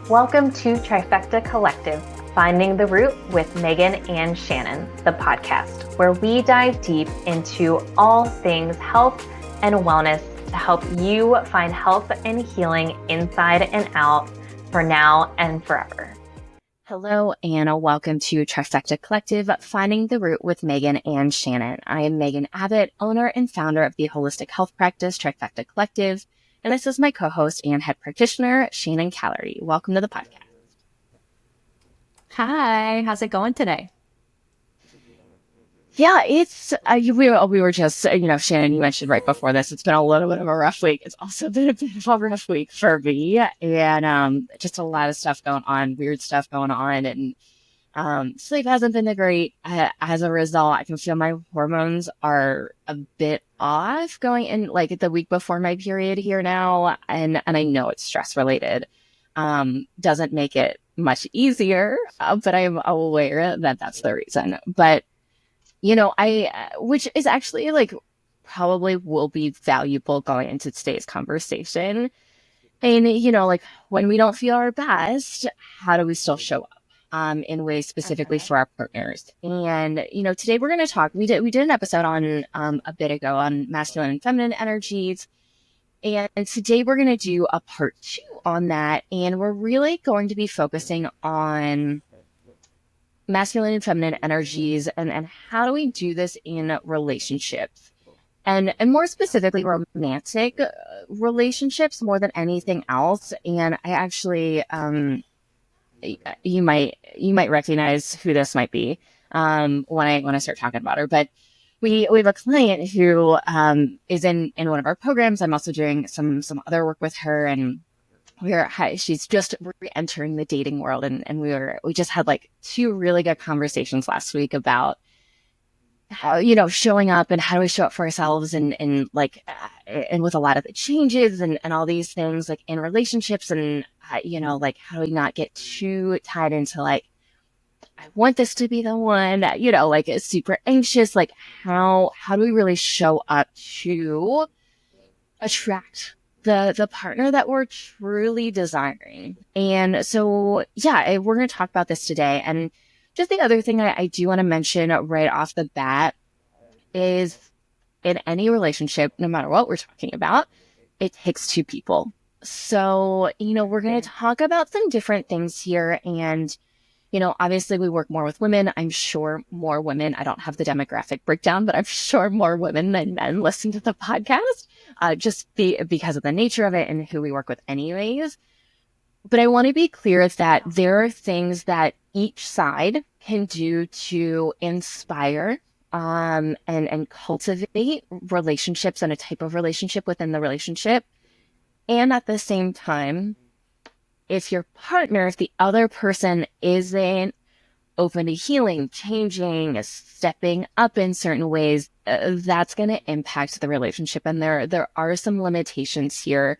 Welcome to Trifecta Collective, Finding the Root with Megan and Shannon, the podcast, where we dive deep into all things health and wellness to help you find health and healing inside and out for now and forever. Hello and welcome to Trifecta Collective, Finding the Root with Megan and Shannon. I am Megan Abbott, owner and founder of the holistic health practice Trifecta Collective, and this is my co-host and head practitioner, Shannon Callery. Welcome to the podcast. Hi, how's it going today? Yeah, it's, we were just, Shannon, you mentioned right before this, it's been a little bit of a rough week. It's also been a bit of a rough week for me, and just a lot of stuff going on, weird stuff going on, and sleep hasn't been that great. As a result, I can feel my hormones are a bit off going in, like the week before my period here now, and I know it's stress related. Doesn't make it much easier, but I'm aware that that's the reason. But which is actually probably will be valuable going into today's conversation. And, when we don't feel our best, how do we still show up in ways specifically for our partners? And, today we're going to talk, we did an episode on a bit ago on masculine and feminine energies. And today we're going to do a part 2 on that. And we're really going to be focusing on masculine and feminine energies and how do we do this in relationships and more specifically romantic relationships more than anything else. And I actually you might recognize who this might be when I start talking about her, but we have a client who is in one of our programs. I'm also doing some other work with her, and she's just re-entering the dating world, and we just had 2 really good conversations last week about how showing up and how do we show up for ourselves and with a lot of the changes and all these things in relationships, and how do we not get too tied into I want this to be the one, super anxious, how do we really show up to attract the partner that we're truly desiring. And so, yeah, we're going to talk about this today. And just the other thing I do want to mention right off the bat is in any relationship, no matter what we're talking about, it takes 2 people. So, we're going to talk about some different things here. And, obviously we work more with women. I'm sure more women, I don't have the demographic breakdown, but I'm sure more women than men listen to the podcast, because of the nature of it and who we work with anyways. But I want to be clear that there are things that each side can do to inspire and cultivate relationships and a type of relationship within the relationship. And at the same time, if your partner, if the other person isn't open to healing, changing, stepping up in certain ways, that's going to impact the relationship. And there are some limitations here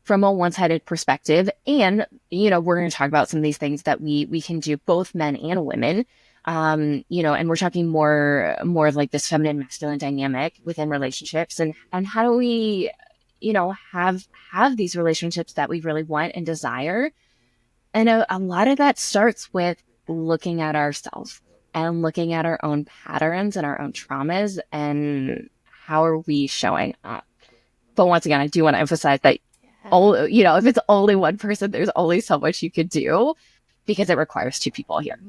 from a one-sided perspective. And, we're going to talk about some of these things that we can do, both men and women. And we're talking more of this feminine masculine dynamic within relationships, and how do we have these relationships that we really want and desire. And a lot of that starts with looking at ourselves and looking at our own patterns and our own traumas and how are we showing up. But once again, I do want to emphasize that if it's only one person, there's only so much you could do because it requires 2 people here.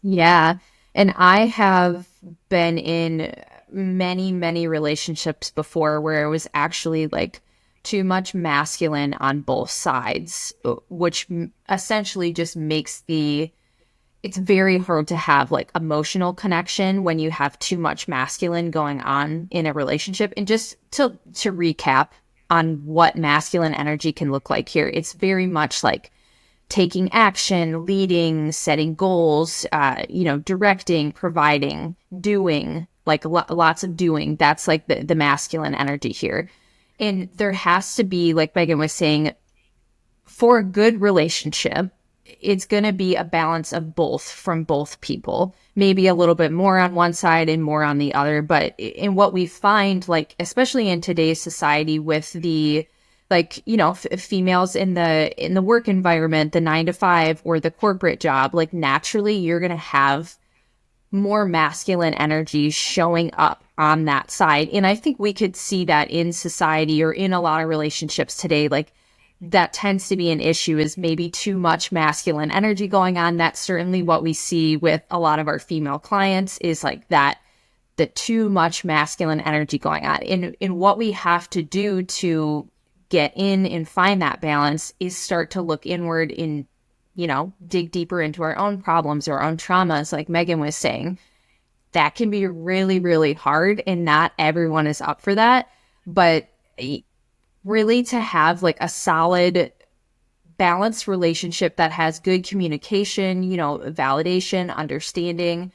Yeah. And I have been in many relationships before where it was actually too much masculine on both sides, which essentially just makes it's very hard to have emotional connection when you have too much masculine going on in a relationship. And just to recap on what masculine energy can look like here, it's very much taking action, leading, setting goals, directing, providing, doing, lots of doing. That's the masculine energy here. And there has to be, like Megan was saying, for a good relationship, it's going to be a balance of both from both people, maybe a little bit more on one side and more on the other. But in what we find, especially in today's society with the like, you know, females in the work environment, the 9 to 5 or the corporate job, like naturally you're going to have more masculine energy showing up on that side. And I think we could see that in society or in a lot of relationships today. Like that tends to be an issue, is maybe too much masculine energy going on. That's certainly what we see with a lot of our female clients, is like that, the too much masculine energy going on. And what we have to do to get in and find that balance is start to look inward and, you know, dig deeper into our own problems or our own traumas, like Megan was saying. That can be really, really hard, and not everyone is up for that. But really, to have like a solid, balanced relationship that has good communication, you know, validation, understanding,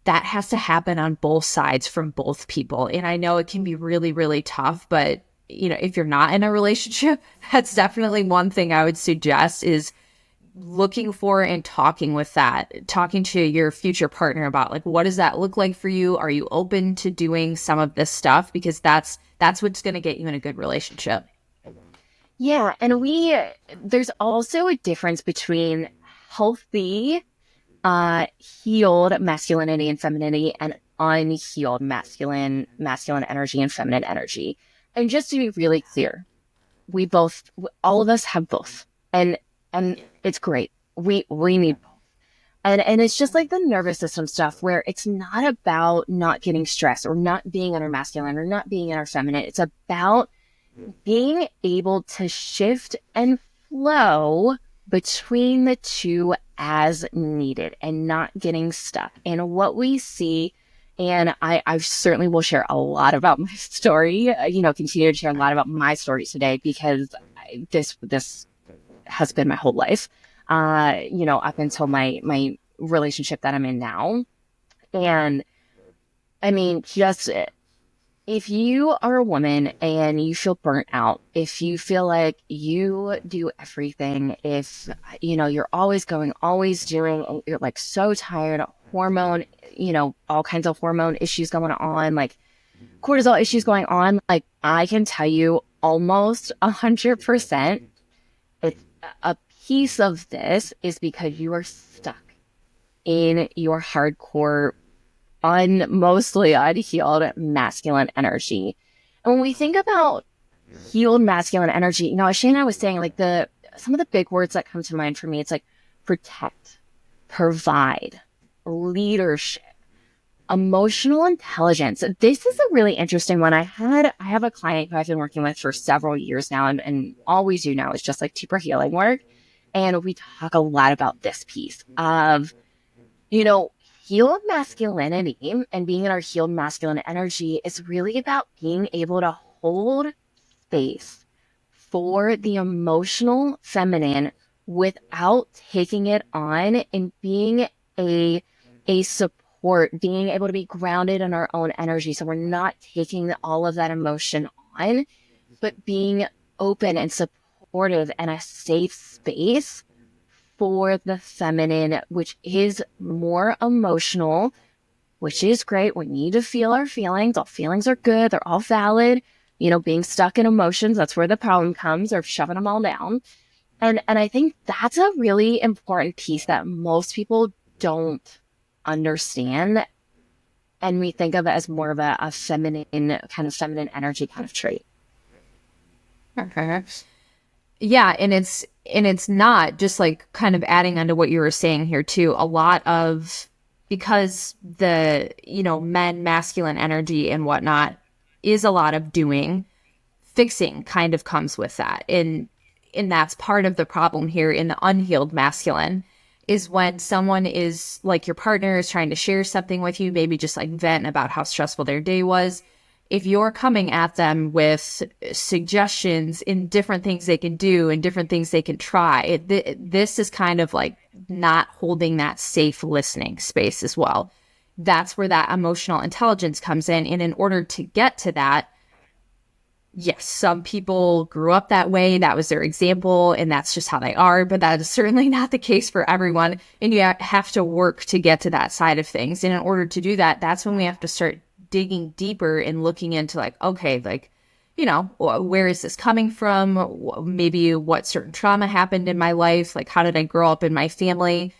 that has to happen on both sides from both people. And I know it can be really, really tough, but, you know, if you're not in a relationship, that's definitely one thing I would suggest, is looking for and talking to your future partner about, like, what does that look like for you? Are you open to doing some of this stuff? Because that's what's going to get you in a good relationship. Yeah. And there's also a difference between healthy, healed masculinity and femininity and unhealed masculine energy and feminine energy. And just to be really clear, all of us have both. And it's great. We need both. And it's just like the nervous system stuff, where it's not about not getting stressed or not being in our masculine or not being in our feminine. It's about being able to shift and flow between the two as needed and not getting stuck. And what we see, and I certainly will share a lot about my story, continue to share a lot about my story today, because this has been my whole life, up until my relationship that I'm in now. And I mean, just if you are a woman and you feel burnt out, if you feel like you do everything, if, you're always going, always doing, and you're like so tired, all kinds of hormone issues going on, like cortisol issues going on, like I can tell you almost 100%, it's a piece of this is because you are stuck in your hardcore, mostly unhealed masculine energy. And when we think about healed masculine energy, as Shane and I was saying, like some of the big words that come to mind for me, it's like protect, provide, leadership, emotional intelligence. This is a really interesting one. I have a client who I've been working with for several years now, and all we do now is just like deeper healing work. And we talk a lot about this piece of, healed masculinity and being in our healed masculine energy is really about being able to hold space for the emotional feminine without taking it on, and being a support, being able to be grounded in our own energy. So we're not taking all of that emotion on, but being open and supportive and a safe space for the feminine, which is more emotional, which is great. We need to feel our feelings. All feelings are good. They're all valid. Being stuck in emotions, that's where the problem comes, or shoving them all down. And I think that's a really important piece that most people don't understand. And we think of it as more of a feminine energy kind of trait. Okay. Yeah. And it's not just, like, kind of adding onto what you were saying here too, a lot of, because the, men, masculine energy and whatnot is a lot of doing, fixing kind of comes with that. And that's part of the problem here in the unhealed masculine, is when someone is, like, your partner is trying to share something with you, maybe just like vent about how stressful their day was. If you're coming at them with suggestions in different things they can do and different things they can try, this is kind of like not holding that safe listening space as well. That's where that emotional intelligence comes in. And in order to get to that, yes, some people grew up that way. That was their example, and that's just how they are. But that is certainly not the case for everyone. And you have to work to get to that side of things. And in order to do that, that's when we have to start digging deeper and looking into, like, okay, like, where is this coming from? Maybe what certain trauma happened in my life? Like, how did I grow up in my family?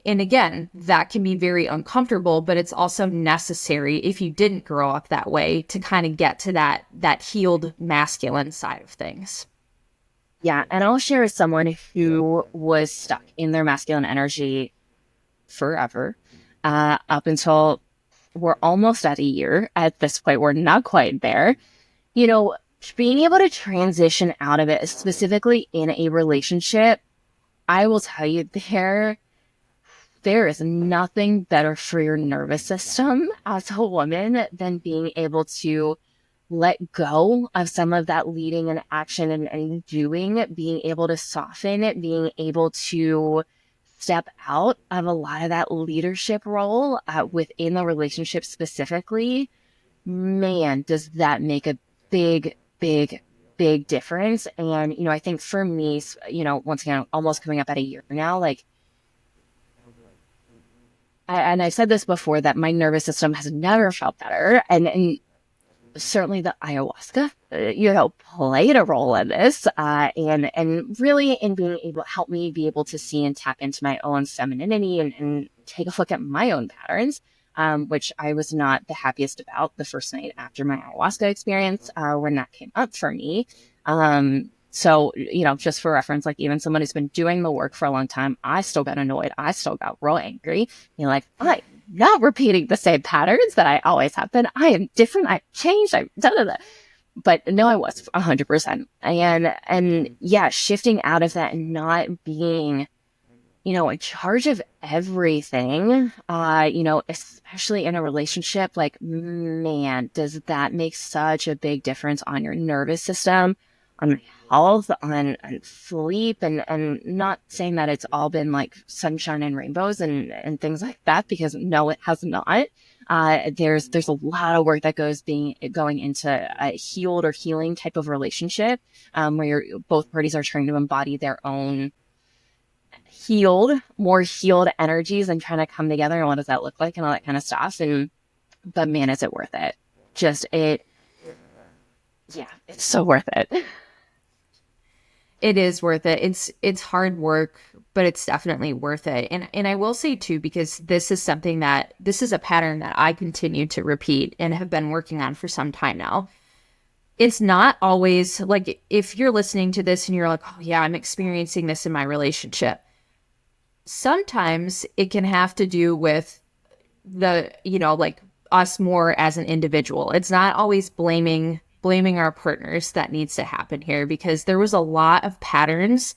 And again, that can be very uncomfortable, but it's also necessary if you didn't grow up that way to kind of get to that healed masculine side of things. Yeah. And I'll share as someone who was stuck in their masculine energy forever, up until we're almost at a year. At this point, we're not quite there. Being able to transition out of it, specifically in a relationship, I will tell you, there is nothing better for your nervous system as a woman than being able to let go of some of that leading and action and doing, being able to soften it, being able to step out of a lot of that leadership role within the relationship specifically. Man, does that make a big, big, big difference. And, I think for me, once again, almost coming up at a year now, like, and I said this before, that my nervous system has never felt better. And certainly the ayahuasca, played a role in this, and really in being able to help me be able to see and tap into my own femininity and take a look at my own patterns, which I was not the happiest about the first night after my ayahuasca experience, when that came up for me. So, just for reference, like, even someone who's been doing the work for a long time, I still got annoyed. I still got real angry. I'm not repeating the same patterns that I always have been. I am different. I've changed. I've done that. But no, I was 100%. And yeah, shifting out of that and not being, in charge of everything, especially in a relationship, like, man, does that make such a big difference on your nervous system, on health, on sleep, and not saying that it's all been like sunshine and rainbows and things like that, because no, it has not. There's a lot of work that going into a healed or healing type of relationship, where both parties are trying to embody their own more healed energies and trying to come together. And what does that look like and all that kind of stuff. But man, is it worth it? It's so worth it. It is worth it. It's hard work, but it's definitely worth it. And I will say too, because this is a pattern that I continue to repeat and have been working on for some time now. It's not always like, if you're listening to this and you're like, oh yeah, I'm experiencing this in my relationship. Sometimes it can have to do with us more as an individual. It's not always blaming our partners that needs to happen here, because there was a lot of patterns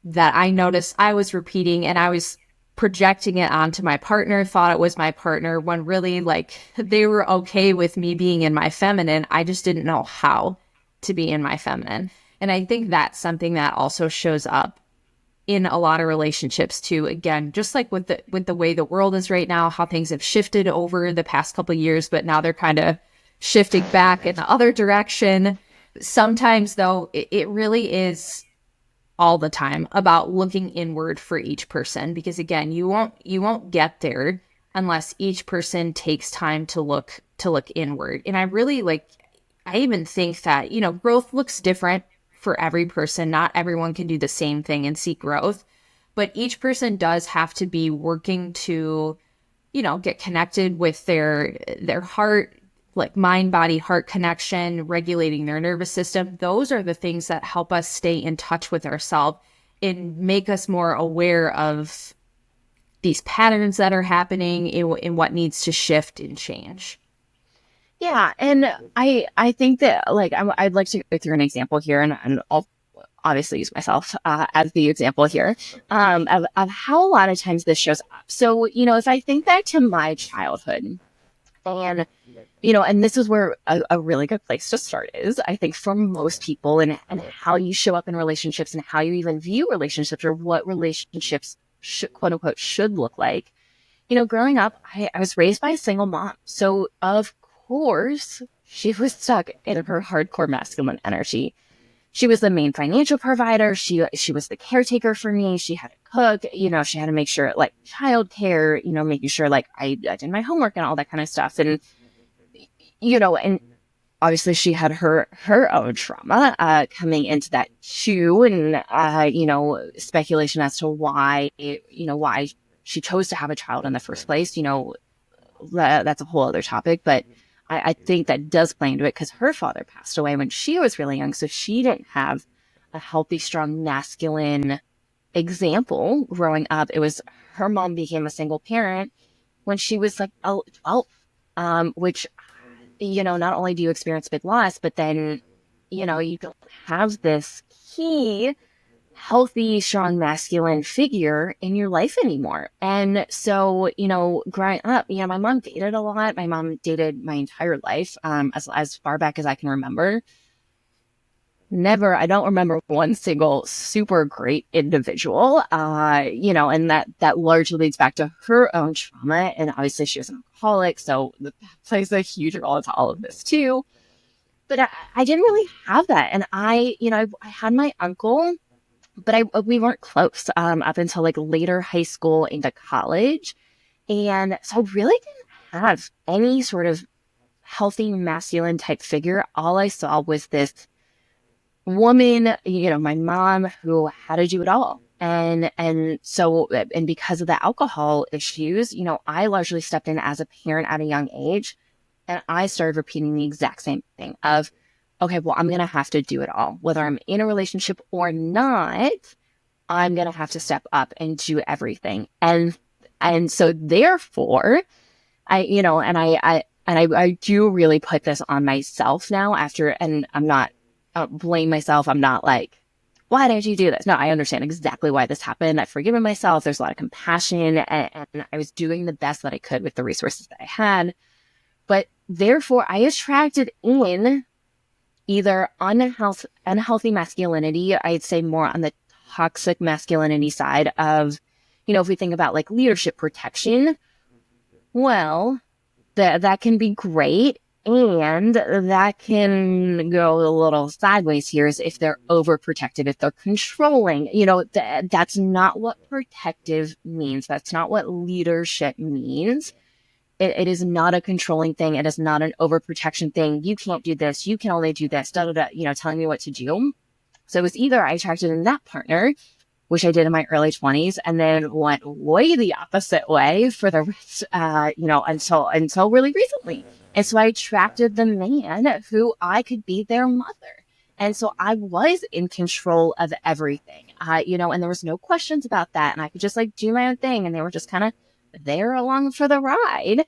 that I noticed I was repeating, and I was projecting it onto my partner, thought it was my partner, when really, like, they were okay with me being in my feminine. I just didn't know how to be in my feminine. And I think that's something that also shows up in a lot of relationships too. Again, just like with the way the world is right now, how things have shifted over the past couple of years, but now they're kind of shifting back in the other direction. Sometimes though, it really is all the time about looking inward for each person, because again, you won't get there unless each person takes time to look inward. And I even think that, growth looks different for every person. Not everyone can do the same thing and seek growth, but each person does have to be working to, get connected with their heart, like mind, body, heart connection, regulating their nervous system. Those are the things that help us stay in touch with ourselves and make us more aware of these patterns that are happening in what needs to shift and change. Yeah. And I think that, like, I'd like to go through an example here, and I'll obviously use myself as the example here, of how a lot of times this shows up. So, if I think back to my childhood, and, and this is where a really good place to start is, I think, for most people, and how you show up in relationships and how you even view relationships, or what relationships should, quote unquote, should look like. Growing up, I was raised by a single mom. So of course, she was stuck in her hardcore masculine energy. She was the main financial provider. She was the caretaker for me. She had to cook, she had to make sure, like, childcare, making sure, like, I did my homework and all that kind of stuff. And, and obviously she had her own trauma coming into that too, and speculation as to why she chose to have a child in the first place. That's a whole other topic, but I think that does play into it because her father passed away when she was really young, so she didn't have a healthy, strong, masculine example growing up. It was her mom became a single parent when she was like 12, which, not only do you experience big loss, but then, you don't have this key, healthy, strong, masculine figure in your life anymore. And so, growing up, my mom dated a lot. My mom dated my entire life, as far back as I can remember. I don't remember one single super great individual, and that largely leads back to her own trauma. And obviously she was an alcoholic, so that plays a huge role into all of this too. But I didn't really have that. And I had my uncle, but we weren't close, up until like later high school into college. And so I really didn't have any sort of healthy masculine type figure. All I saw was this woman, my mom, who had to do it all. And because of the alcohol issues, I largely stepped in as a parent at a young age, and I started repeating the exact same thing of, okay, well, I'm going to have to do it all. Whether I'm in a relationship or not, I'm going to have to step up and do everything. And so therefore, I do really put this on myself now and I'm not, blame myself. I'm not like, why did you do this? No, I understand exactly why this happened. I've forgiven myself. There's a lot of compassion, and I was doing the best that I could with the resources that I had. But therefore, I attracted in either unhealthy masculinity, I'd say more on the toxic masculinity side of, if we think about like leadership protection, well, that can be great. And that can go a little sideways here is if they're overprotective, if they're controlling. That's not what protective means. That's not what leadership means. It is not a controlling thing. It is not an overprotection thing. You can't do this. You can only do this, telling me what to do. So it was either I attracted in that partner, which I did in my early 20s, and then went way the opposite way for the rest, until really recently. And so I attracted the man who I could be their mother. And so I was in control of everything, and there was no questions about that. And I could just like do my own thing. And they were just kind of there along for the ride.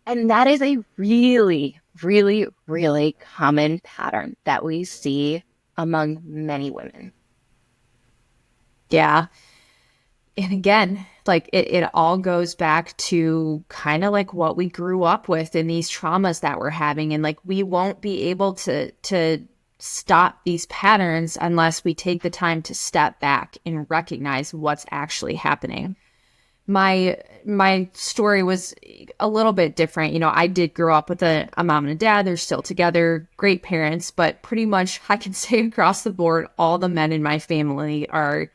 And that is a really, really, really common pattern that we see among many women. Yeah. And again, like it all goes back to kind of like what we grew up with and these traumas that we're having. And like, we won't be able to stop these patterns unless we take the time to step back and recognize what's actually happening. My story was a little bit different. I did grow up with a mom and a dad. They're still together, great parents, but pretty much I can say across the board, all the men in my family are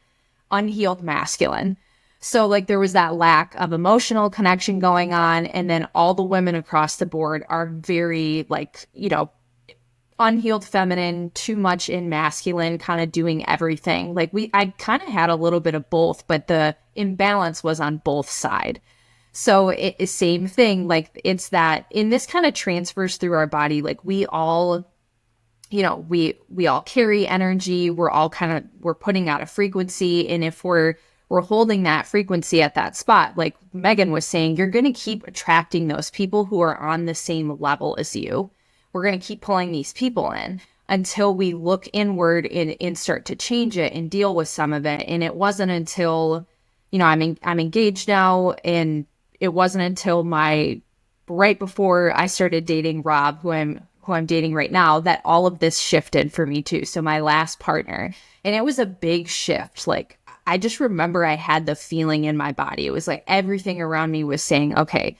unhealed masculine. So like there was that lack of emotional connection going on. And then all the women across the board are very like, unhealed feminine, too much in masculine, kind of doing everything. Like I kind of had a little bit of both, but the imbalance was on both sides. So same thing, like it's that, and this kind of transfers through our body. Like we all, we all carry energy. We're putting out a frequency. And if we're holding that frequency at that spot, like Megan was saying, you're going to keep attracting those people who are on the same level as you. We're going to keep pulling these people in until we look inward and start to change it and deal with some of it. And it wasn't until, I'm engaged now, and it wasn't until right before I started dating Rob, who I'm dating right now, that all of this shifted for me too. So my last partner, and it was a big shift. Like I just remember I had the feeling in my body. It was like everything around me was saying, okay,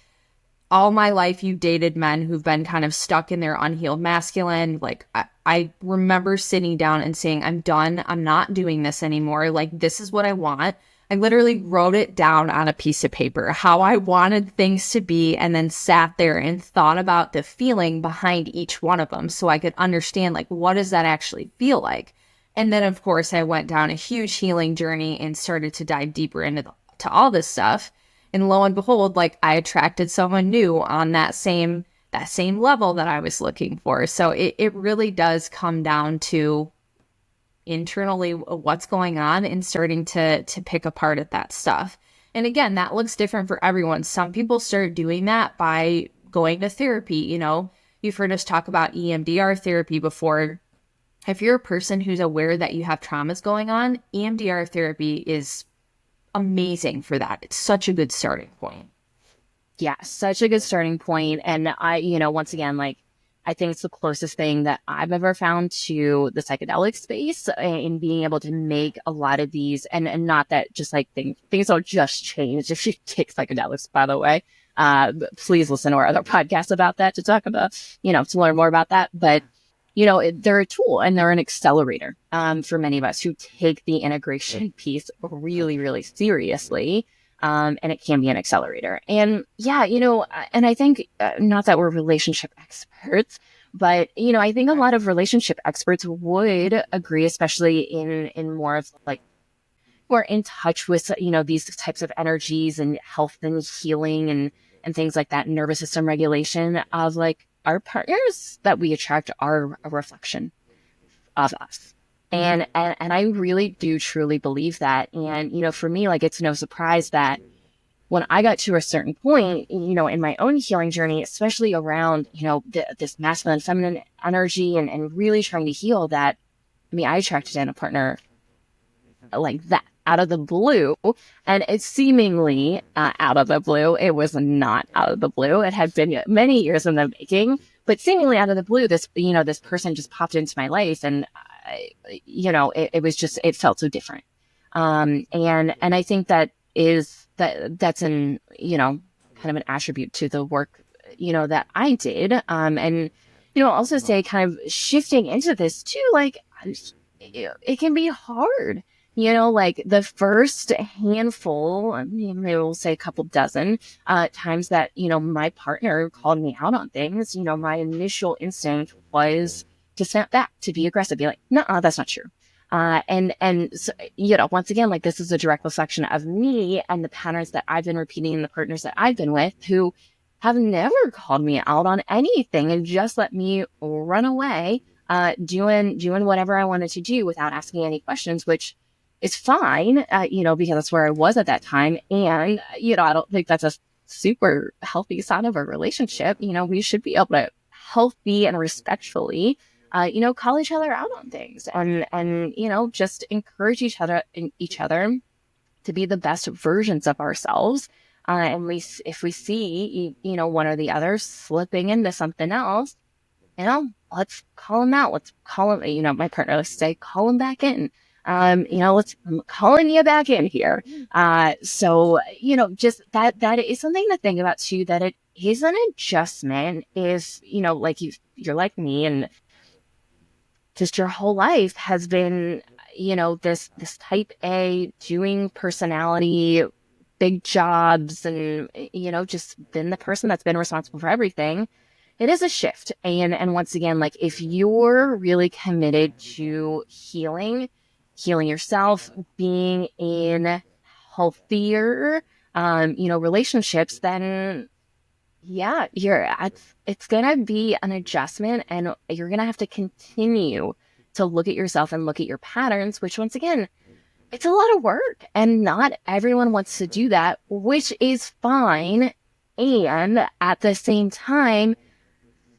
all my life you dated men who've been kind of stuck in their unhealed masculine. Like I remember sitting down and saying, I'm done. I'm not doing this anymore. Like this is what I want. I literally wrote it down on a piece of paper, how I wanted things to be, and then sat there and thought about the feeling behind each one of them so I could understand, like, what does that actually feel like? And then, of course, I went down a huge healing journey and started to dive deeper into to all this stuff. And lo and behold, like, I attracted someone new on that same level that I was looking for. So it really does come down to internally what's going on and starting to pick apart at that stuff. And again, that looks different for everyone. Some people start doing that by going to therapy. You know, you've heard us talk about EMDR therapy before. If you're a person who's aware that you have traumas going on, EMDR therapy is amazing for that. It's such a good starting point. Yeah, such a good starting point. And once again, like, I think it's the closest thing that I've ever found to the psychedelic space in being able to make a lot of these, and not that just like things don't just change if you take psychedelics, by the way. Please listen to our other podcasts about that to talk about, to learn more about that. But they're a tool and they're an accelerator for many of us who take the integration piece really, really seriously. And it can be an accelerator. And yeah, and I think not that we're relationship experts, but, I think a lot of relationship experts would agree, especially in more of like, we're in touch with, these types of energies and health and healing and things like that, nervous system regulation of like, our partners that we attract are a reflection of us. And I really do truly believe that. And, for me, like, it's no surprise that when I got to a certain point, in my own healing journey, especially around, this masculine, feminine energy and really trying to heal that, I attracted in a partner like that out of the blue, and it's seemingly out of the blue. It was not out of the blue. It had been many years in the making, but seemingly out of the blue, this person just popped into my life, and it was just, it felt so different. And I think that's an kind of an attribute to the work that I did. And also say, kind of shifting into this too, like, it can be hard. Like the first handful, maybe we'll say a couple dozen times that, my partner called me out on things, my initial instinct was to snap back, to be aggressive, be like, no, that's not true. And so, once again, like, this is a direct reflection of me and the patterns that I've been repeating in the partners that I've been with, who have never called me out on anything and just let me run away, doing whatever I wanted to do without asking any questions, which is fine, because that's where I was at that time. And, I don't think that's a super healthy sign of a relationship. We should be able to healthy and respectfully, call each other out on things and, just encourage each other to be the best versions of ourselves. And if we see, one or the other slipping into something else, let's call them out. Let's call them, my partner likes to say, call them back in. I'm calling you back in here. So, just that is something to think about too, that it is an adjustment if, like you're like me and just your whole life has been, this type A doing personality, big jobs, and, just been the person that's been responsible for everything. It is a shift. And once again, like, if you're really committed to healing yourself, being in healthier, relationships, then yeah, it's going to be an adjustment, and you're going to have to continue to look at yourself and look at your patterns, which once again, it's a lot of work, and not everyone wants to do that, which is fine. And at the same time,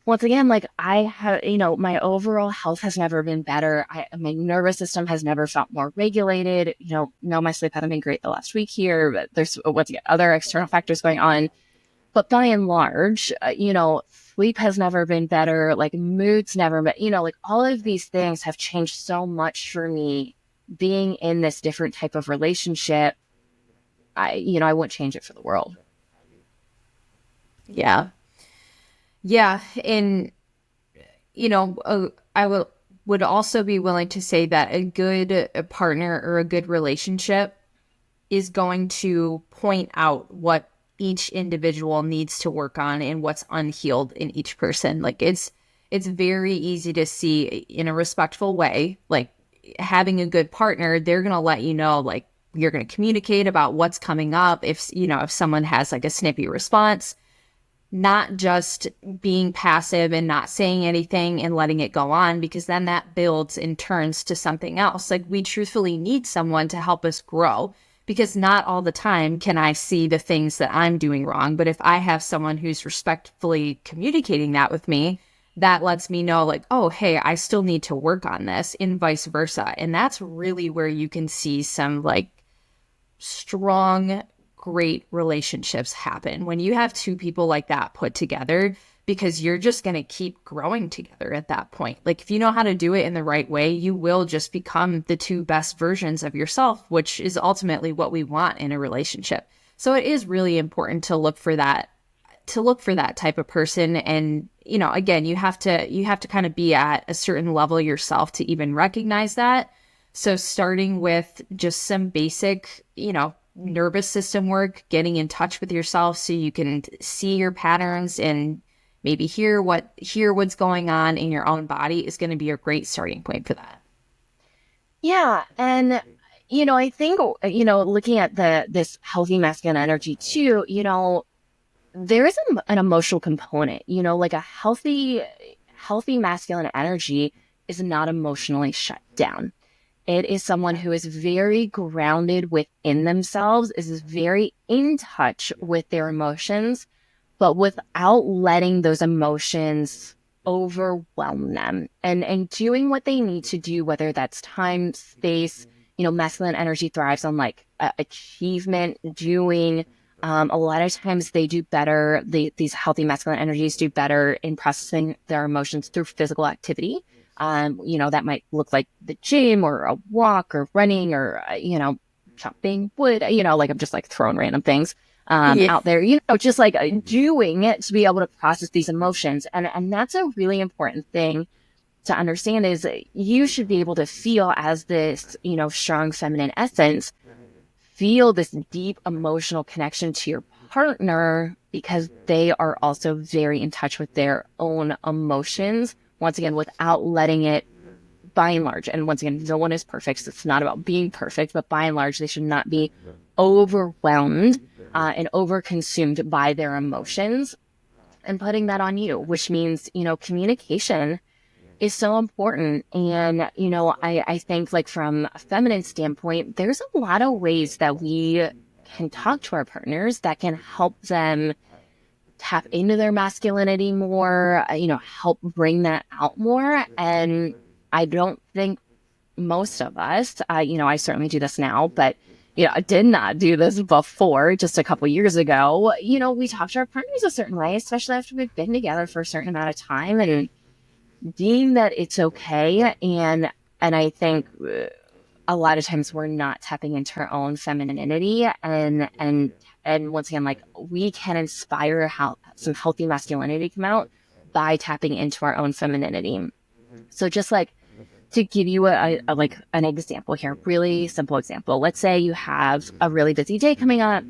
once again, like, I have, my overall health has never been better. My nervous system has never felt more regulated. No, my sleep hasn't been great the last week here, but there's other external factors going on. But by and large, sleep has never been better. Like, mood's never been, like, all of these things have changed so much for me being in this different type of relationship. I wouldn't change it for the world. Yeah. Yeah. And, I would also be willing to say that a good partner or a good relationship is going to point out what each individual needs to work on and what's unhealed in each person. Like it's very easy to see in a respectful way, like having a good partner, they're going to let you know, like you're going to communicate about what's coming up. If someone has like a snippy response, not just being passive and not saying anything and letting it go on, because then that builds and turns to something else. Like we truthfully need someone to help us grow, because not all the time can I see the things that I'm doing wrong. But if I have someone who's respectfully communicating that with me, that lets me know like, oh, hey, I still need to work on this, and vice versa. And that's really where you can see some like strong, great relationships happen when you have two people like that put together, because you're just going to keep growing together at that point. Like if you know how to do it in the right way, you will just become the two best versions of yourself, which is ultimately what we want in a relationship. So it is really important to look for that type of person. And, again, you have to kind of be at a certain level yourself to even recognize that. So starting with just some basic, nervous system work, getting in touch with yourself so you can see your patterns and maybe hear what's going on in your own body is going to be a great starting point for that. Yeah. And, I think, looking at this healthy masculine energy too, there is an emotional component, like a healthy masculine energy is not emotionally shut down. It is someone who is very grounded within themselves, is very in touch with their emotions, but without letting those emotions overwhelm them, and doing what they need to do, whether that's time, space. Masculine energy thrives on like achievement, doing. A lot of times they do better, these healthy masculine energies do better in processing their emotions through physical activity. That might look like the gym or a walk or running or, chopping wood, like I'm just like throwing random things out there, just like doing it to be able to process these emotions. And that's a really important thing to understand, is you should be able to feel as this, strong feminine essence, feel this deep emotional connection to your partner, because they are also very in touch with their own emotions, once again, without letting it, by and large, and once again, no one is perfect, so it's not about being perfect, but by and large, they should not be overwhelmed and overconsumed by their emotions and putting that on you, which means, communication is so important. And, I think like from a feminine standpoint, there's a lot of ways that we can talk to our partners that can help them tap into their masculinity more, help bring that out more. And I don't think most of us, I certainly do this now, but, I did not do this before, just a couple years ago. We talk to our partners a certain way, especially after we've been together for a certain amount of time, and deem that it's okay. And I think a lot of times we're not tapping into our own femininity, and once again, like we can inspire some healthy masculinity come out by tapping into our own femininity. So just like to give you an example here, really simple example. Let's say you have a really busy day coming up,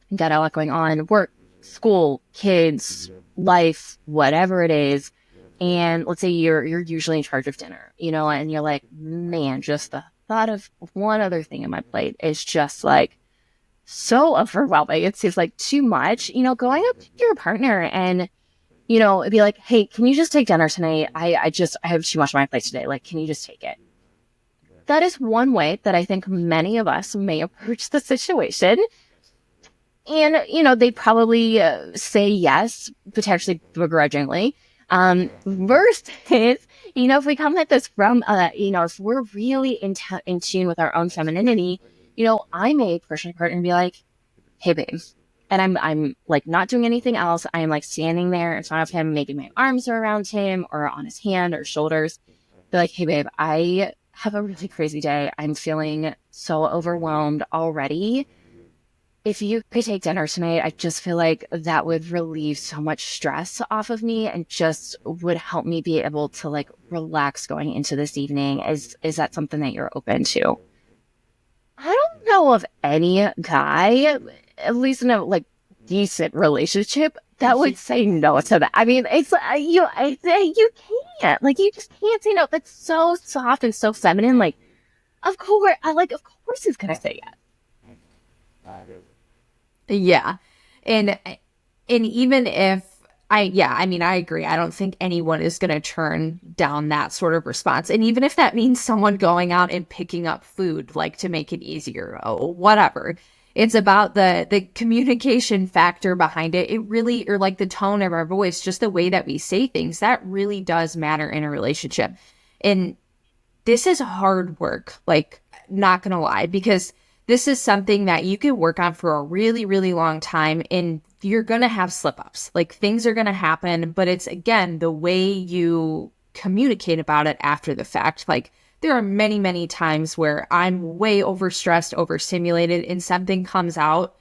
you got a lot going on, work, school, kids, life, whatever it is. And let's say you're usually in charge of dinner, and you're like, man, just the thought of one other thing on my plate is just like so overwhelming. It seems like too much, going up to your partner and, be like, hey, can you just take dinner tonight? I have too much on my plate today. Like, can you just take it? That is one way that I think many of us may approach the situation. And, they probably say yes, potentially begrudgingly. Versus, if we come at this from, if we're really in tune with our own femininity, I may approach my partner and be like, hey, babe. And I'm like not doing anything else. I'm like standing there in front of him. Maybe my arms are around him or on his hand or shoulders. Be like, hey, babe, I have a really crazy day. I'm feeling so overwhelmed already. If you could take dinner tonight, I just feel like that would relieve so much stress off of me and just would help me be able to like relax going into this evening. Is that something that you're open to? I don't know of any guy, at least in a like decent relationship, that would say no to that. I mean, it's you can't, like, you just can't say no. That's so soft and so feminine. Like, of course he's gonna say yes. Yeah. And even if I mean, I agree. I don't think anyone is going to turn down that sort of response. And even if that means someone going out and picking up food, like to make it easier, whatever. It's about the communication factor behind it. It really, or like the tone of our voice, just the way that we say things, that really does matter in a relationship. And this is hard work, like, not gonna lie, because this is something that you can work on for a really, really long time, and you're gonna have slip ups. Like, things are gonna happen, but it's, again, the way you communicate about it after the fact. Like, there are many, many times where I'm way overstressed, overstimulated, and something comes out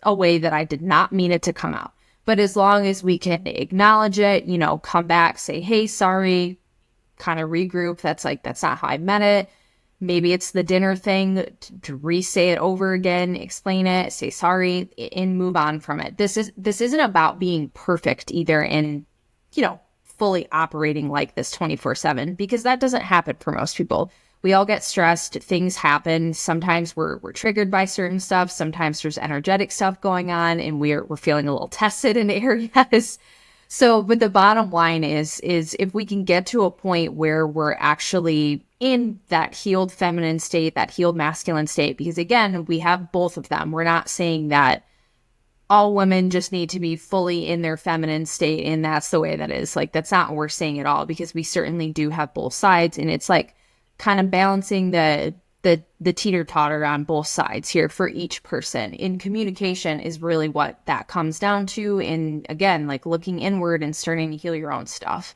a way that I did not mean it to come out. But as long as we can acknowledge it, come back, say, hey, sorry, kind of regroup. That's not how I meant it. Maybe it's the dinner thing, to re-say it over again, explain it, say sorry, and move on from it. This isn't about being perfect either, and fully operating like this 24/7, because that doesn't happen for most people. We all get stressed. Things happen. Sometimes we're triggered by certain stuff. Sometimes there's energetic stuff going on, and we're feeling a little tested in areas. So, but the bottom line is if we can get to a point where we're actually in that healed feminine state, that healed masculine state, because again, we have both of them. We're not saying that all women just need to be fully in their feminine state and that's the way that is. Like, that's not what we're saying at all, because we certainly do have both sides, and it's like kind of balancing the teeter-totter on both sides here for each person. In communication is really what that comes down to. And again, like, looking inward and starting to heal your own stuff.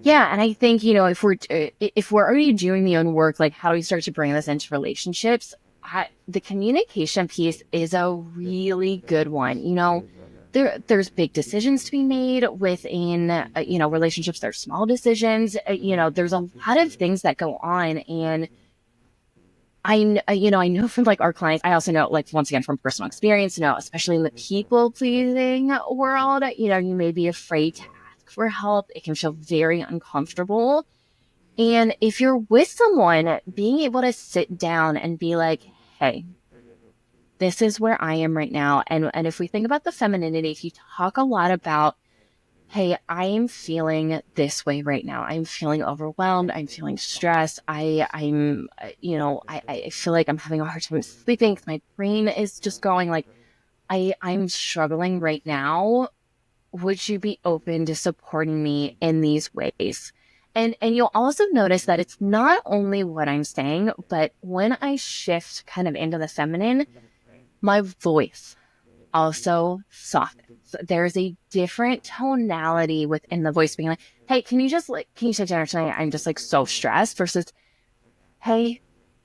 Yeah, and I think, if we're already doing the own work, like, how do we start to bring this into relationships? The communication piece is a really good one. There's big decisions to be made within, relationships. There's small decisions. There's a lot of things that go on, and I know from like our clients, I also know, like, once again, from personal experience, especially in the people pleasing world, you may be afraid to ask for help. It can feel very uncomfortable. And if you're with someone, being able to sit down and be like, hey, this is where I am right now. And if we think about the femininity, if you talk a lot about, hey, I am feeling this way right now. I'm feeling overwhelmed. I'm feeling stressed. I feel like I'm having a hard time sleeping because my brain is just going, like, I'm struggling right now. Would you be open to supporting me in these ways? And you'll also notice that it's not only what I'm saying, but when I shift kind of into the feminine, my voice also softens. There's a different tonality within the voice, being like, hey, can you take dinner tonight? I'm just like so stressed, versus, hey,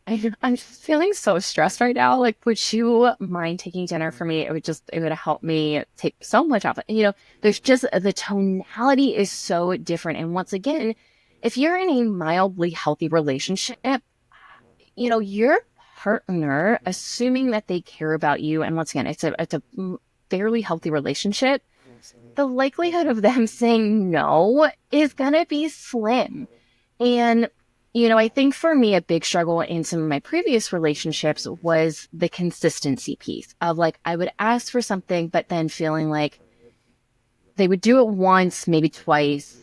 I'm just feeling so stressed right now. Like, would you mind taking dinner for me? It would help me take so much off. There's just, the tonality is so different. And once again, if you're in a mildly healthy relationship, your partner, assuming that they care about you, and once again, it's a fairly healthy relationship, the likelihood of them saying no is going to be slim. And, I think for me, a big struggle in some of my previous relationships was the consistency piece of, like, I would ask for something, but then feeling like they would do it once, maybe twice,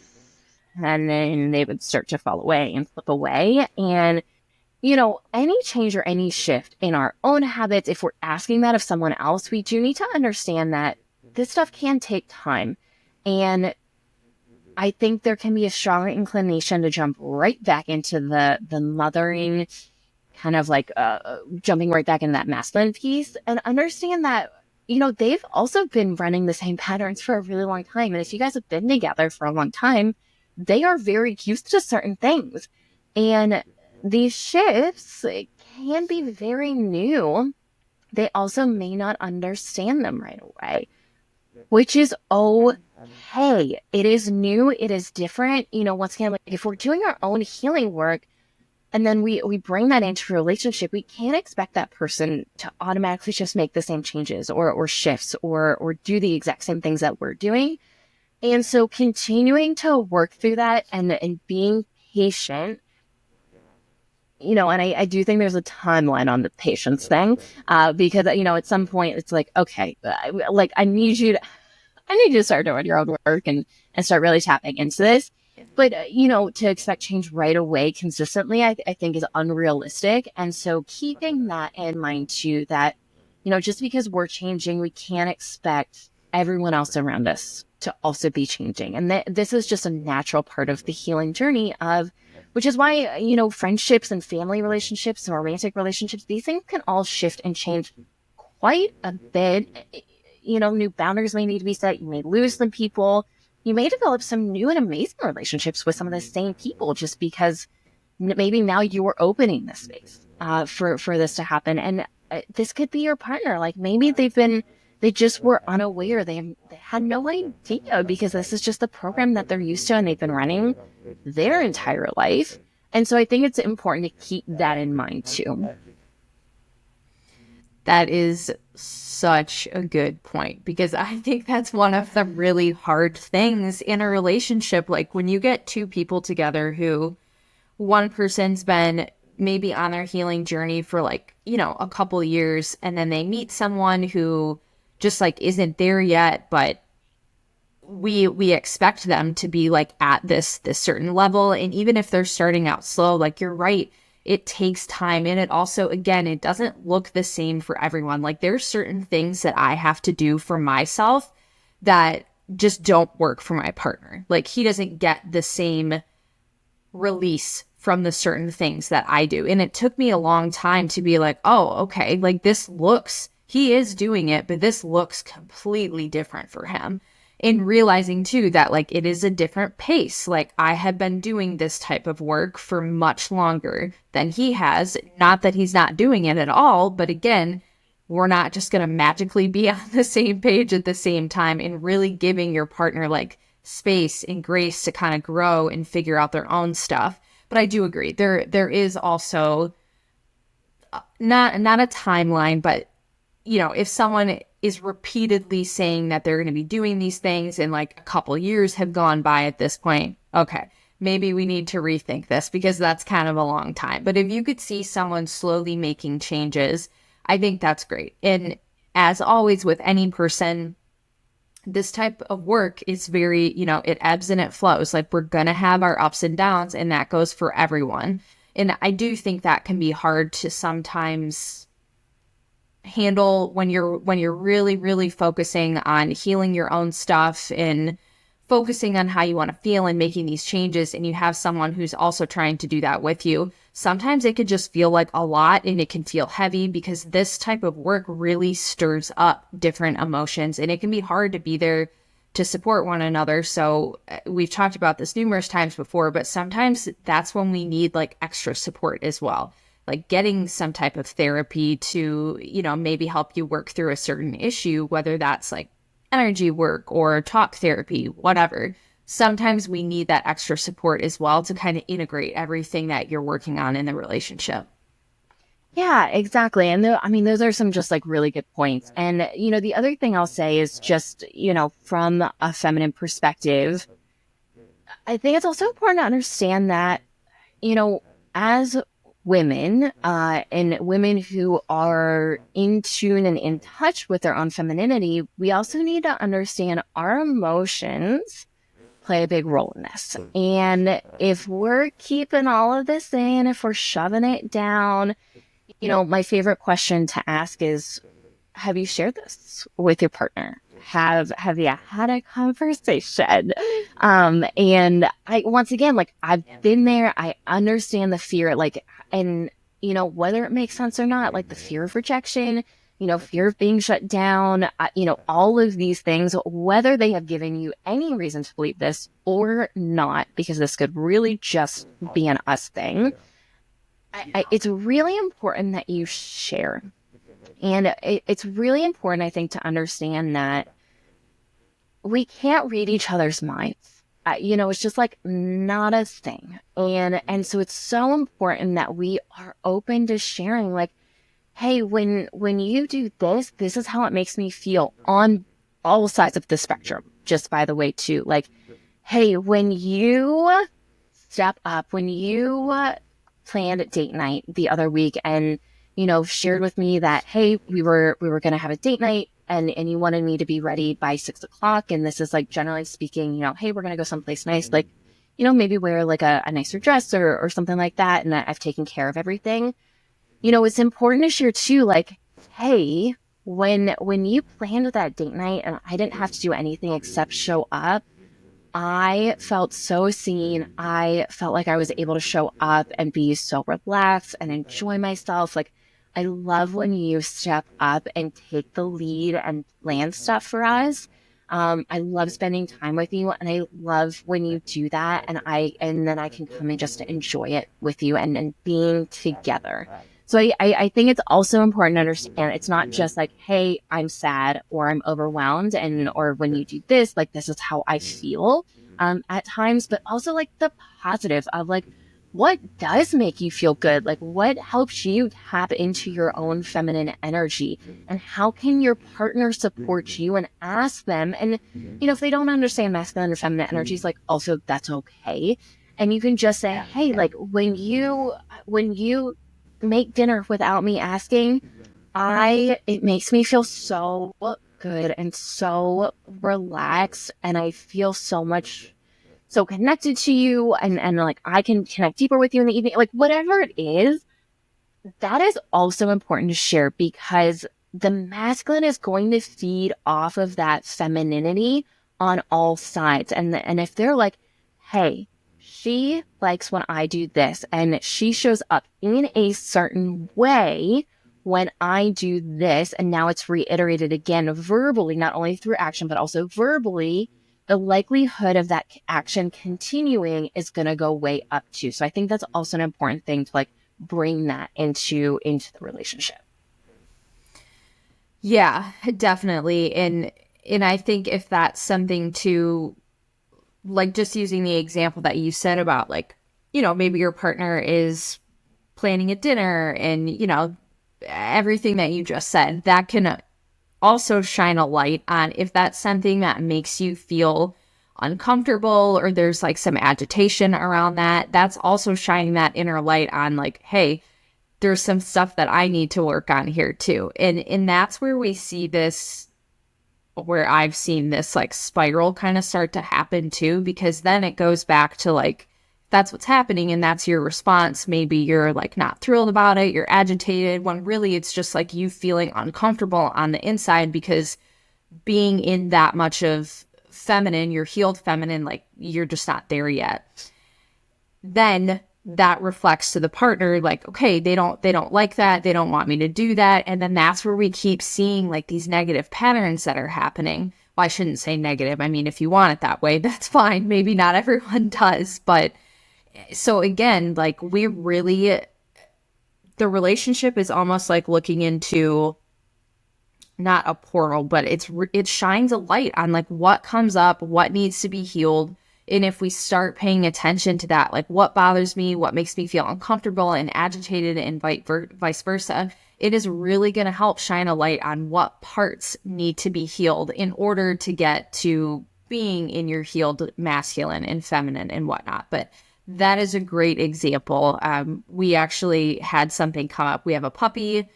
and then they would start to fall away and slip away. And, any change or any shift in our own habits, if we're asking that of someone else, we do need to understand that this stuff can take time. And I think there can be a stronger inclination to jump right back into the mothering, kind of like jumping right back into that masculine piece, and understand that, they've also been running the same patterns for a really long time. And if you guys have been together for a long time, they are very used to certain things. And these shifts can be very new. They also may not understand them right away, which is okay. It is new. It is different. Once again, like, if we're doing our own healing work, and then we bring that into a relationship, we can't expect that person to automatically just make the same changes or shifts or do the exact same things that we're doing. And so continuing to work through that and being patient, and I do think there's a timeline on the patience thing, because, at some point it's like, okay, I need you to start doing your own work and start really tapping into this. But, to expect change right away consistently, I think is unrealistic. And so keeping that in mind too, that, just because we're changing, we can't expect everyone else around us to also be changing. And this is just a natural part of the healing journey which is why, friendships and family relationships and romantic relationships, these things can all shift and change quite a bit. New boundaries may need to be set. You may lose some people. You may develop some new and amazing relationships with some of the same people just because maybe now you're opening this space for this to happen. And this could be your partner. Like maybe they just were unaware. They had no idea because this is just the program that they're used to and they've been running their entire life. And so I think it's important to keep that in mind too. That is such a good point, because I think that's one of the really hard things in a relationship. Like when you get two people together who one person's been maybe on their healing journey for a couple years, and then they meet someone who just isn't there yet, but we expect them to be at this certain level. And even if they're starting out slow, you're right, it takes time. And it also, again, it doesn't look the same for everyone. There's certain things that I have to do for myself that just don't work for my partner. He doesn't get the same release from the certain things that I do. And it took me a long time to be oh, okay, he is doing it, but this looks completely different for him. And realizing too that it is a different pace. I have been doing this type of work for much longer than he has. Not that he's not doing it at all, but again, we're not just going to magically be on the same page at the same time, and really giving your partner space and grace to kind of grow and figure out their own stuff. But I do agree. There is also not a timeline, but if someone is repeatedly saying that they're going to be doing these things and a couple years have gone by at this point, okay, maybe we need to rethink this, because that's kind of a long time. But if you could see someone slowly making changes, I think that's great. And as always with any person, this type of work is very, it ebbs and it flows. We're going to have our ups and downs, and that goes for everyone. And I do think that can be hard to sometimes handle when you're really, really focusing on healing your own stuff and focusing on how you want to feel and making these changes, and you have someone who's also trying to do that with you. Sometimes it could just feel like a lot, and it can feel heavy, because this type of work really stirs up different emotions, and it can be hard to be there to support one another. So we've talked about this numerous times before, but sometimes that's when we need extra support as well. Getting some type of therapy to, maybe help you work through a certain issue, whether that's energy work or talk therapy, whatever. Sometimes we need that extra support as well to kind of integrate everything that you're working on in the relationship. Yeah, exactly. And those are some just really good points. And, the other thing I'll say is just, from a feminine perspective, I think it's also important to understand that, as women and women who are in tune and in touch with their own femininity, we also need to understand our emotions play a big role in this. And if we're keeping all of this in, if we're shoving it down, my favorite question to ask is, have you shared this with your partner? Have you had a conversation? And once again, I've been there. I understand the fear, and, whether it makes sense or not, the fear of rejection, fear of being shut down, all of these things, whether they have given you any reason to believe this or not, because this could really just be an us thing. It's really important that you share. And it's really important, I think, to understand that we can't read each other's minds. it's just like not a thing. And so it's so important that we are open to sharing, like, hey, when you do this, this is how it makes me feel on all sides of the spectrum. Just by the way, too, like, hey, when you step up, when you planned a date night the other week and, shared with me that, hey, we were going to have a date night and you wanted me to be ready by 6 o'clock. And this is like, generally speaking, hey, we're going to go someplace nice. Like, maybe wear like a nicer dress or something like that. And I've taken care of everything. It's important to share too, like, hey, when you planned that date night and I didn't have to do anything except show up, I felt so seen. I felt like I was able to show up and be so relaxed and enjoy myself. Like, I love when you step up and take the lead and plan stuff for us. I love spending time with you, and I love when you do that, and then I can come and just enjoy it with you and being together. So I think it's also important to understand it's not just like, hey, I'm sad or I'm overwhelmed, or when you do this, like, this is how I feel at times, but also like the positive of like, what does make you feel good? Like, what helps you tap into your own feminine energy? And how can your partner support you? And ask them. And, if they don't understand masculine or feminine energies, like, also that's okay. And you can just say, hey, like, when you make dinner without me asking, it makes me feel so good and so relaxed. And I feel so connected to you, and like I can connect deeper with you in the evening, like whatever it is. That is also important to share, because the masculine is going to feed off of that femininity on all sides. And if they're like, hey, she likes when I do this, and she shows up in a certain way when I do this, and now it's reiterated again verbally, not only through action, but also verbally, the likelihood of that action continuing is going to go way up too. So I think that's also an important thing to like bring that into the relationship. Yeah, definitely. And I think if that's something to, like, just using the example that you said about like, maybe your partner is planning a dinner and, everything that you just said, that can also shine a light on if that's something that makes you feel uncomfortable or there's like some agitation around that. That's also shining that inner light on like, hey, there's some stuff that I need to work on here too. And that's where we see this, where I've seen this like spiral kind of start to happen too, because then it goes back to like, that's what's happening and that's your response. Maybe you're like not thrilled about it, you're agitated, when really it's just like you feeling uncomfortable on the inside, because being in that much of feminine, you're healed feminine, like you're just not there yet. Then that reflects to the partner, like, okay, they don't like that, they don't want me to do that. And then that's where we keep seeing like these negative patterns that are happening. Well, I shouldn't say negative. I mean, if you want it that way, that's fine. Maybe not everyone does, but so again, like the relationship is almost like looking into not a portal, but it shines a light on like what comes up, what needs to be healed. And if we start paying attention to that, like what bothers me, what makes me feel uncomfortable and agitated and vice versa, it is really going to help shine a light on what parts need to be healed in order to get to being in your healed masculine and feminine and whatnot. But that is a great example. We actually had something come up. We have a puppy.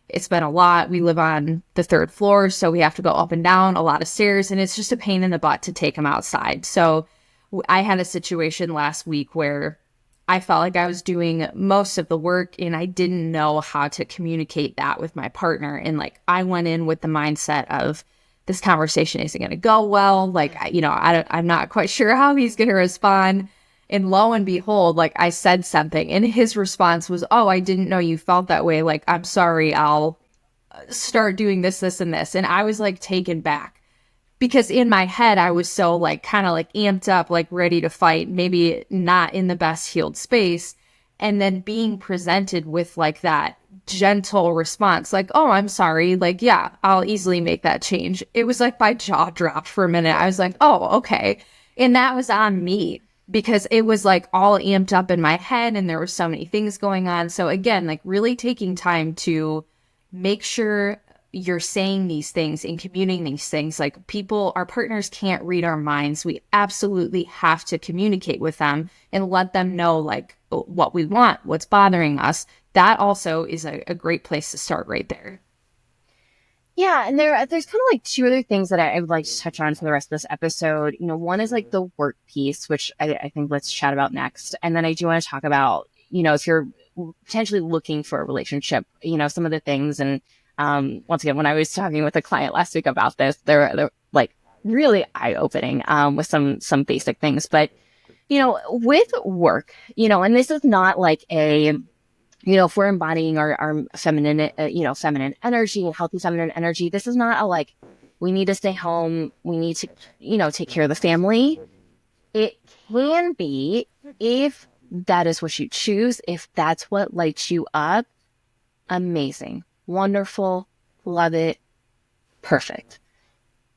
It's been a lot. We live on the 3rd floor, so we have to go up and down a lot of stairs, and it's just a pain in the butt to take him outside. So I had a situation last week where I felt like I was doing most of the work and I didn't know how to communicate that with my partner. And like, I went in with the mindset of this conversation isn't going to go well. Like, I'm not quite sure how he's going to respond. And lo and behold, like I said something and his response was, oh, I didn't know you felt that way. Like, I'm sorry, I'll start doing this, and this. And I was like taken back because in my head, I was so like kind of like amped up, like ready to fight, maybe not in the best healed space. And then being presented with like that gentle response, like, oh, I'm sorry. Like, yeah, I'll easily make that change. It was like my jaw dropped for a minute. I was like, oh, okay. And that was on me because it was like all amped up in my head and there were so many things going on. So again, like really taking time to make sure you're saying these things and communicating these things. Like people, our partners can't read our minds. We absolutely have to communicate with them and let them know like what we want, what's bothering us. That also is a great place to start right there. Yeah, and there's kind of like two other things that I would like to touch on for the rest of this episode. One is like the work piece, which I think let's chat about next. And then I do want to talk about, if you're potentially looking for a relationship, some of the things. And once again, when I was talking with a client last week about this, they're like really eye-opening with some basic things. But, with work, and this is not like if we're embodying our feminine, feminine energy and healthy feminine energy, this is not a like, we need to stay home. We need to, take care of the family. It can be if that is what you choose, if that's what lights you up. Amazing, wonderful, love it, perfect.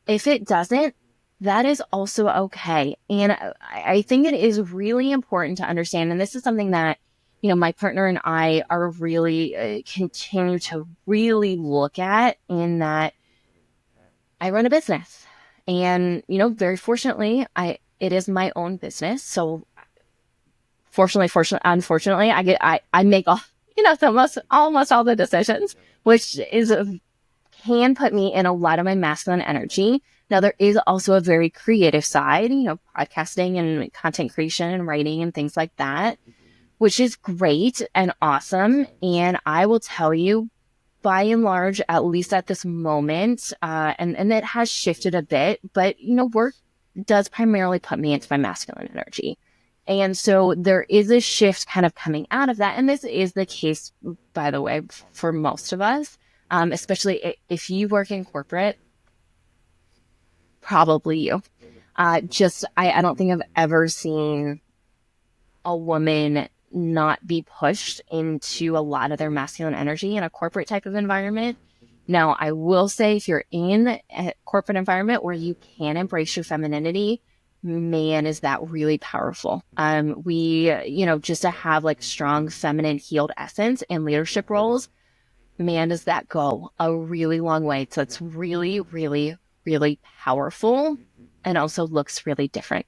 If it doesn't, that is also okay. And I think it is really important to understand, and this is something that my partner and I are really continue to really look at, in that I run a business, and very fortunately, it is my own business. So unfortunately, I make all almost all the decisions, which can put me in a lot of my masculine energy. Now, there is also a very creative side, podcasting and content creation and writing and things like that, which is great and awesome. And I will tell you, by and large, at least at this moment, and it has shifted a bit, but, work does primarily put me into my masculine energy. And so there is a shift kind of coming out of that. And this is the case, by the way, for most of us, especially if you work in corporate, probably you. I don't think I've ever seen a woman not be pushed into a lot of their masculine energy in a corporate type of environment. Now, I will say, if you're in a corporate environment where you can embrace your femininity, man, is that really powerful. We, just to have like strong feminine healed essence in leadership roles, man, does that go a really long way. So it's really, really, really powerful, and also looks really different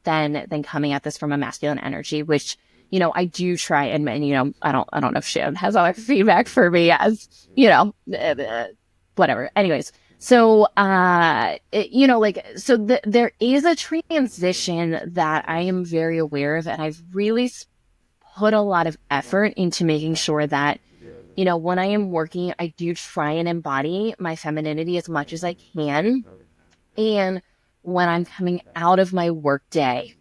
than coming at this from a masculine energy, which, I do try and, I don't know if Shannon has other feedback for me as, whatever. Anyways, so, there is a transition that I am very aware of, and I've really put a lot of effort into making sure that, when I am working, I do try and embody my femininity as much as I can. And when I'm coming out of my work day,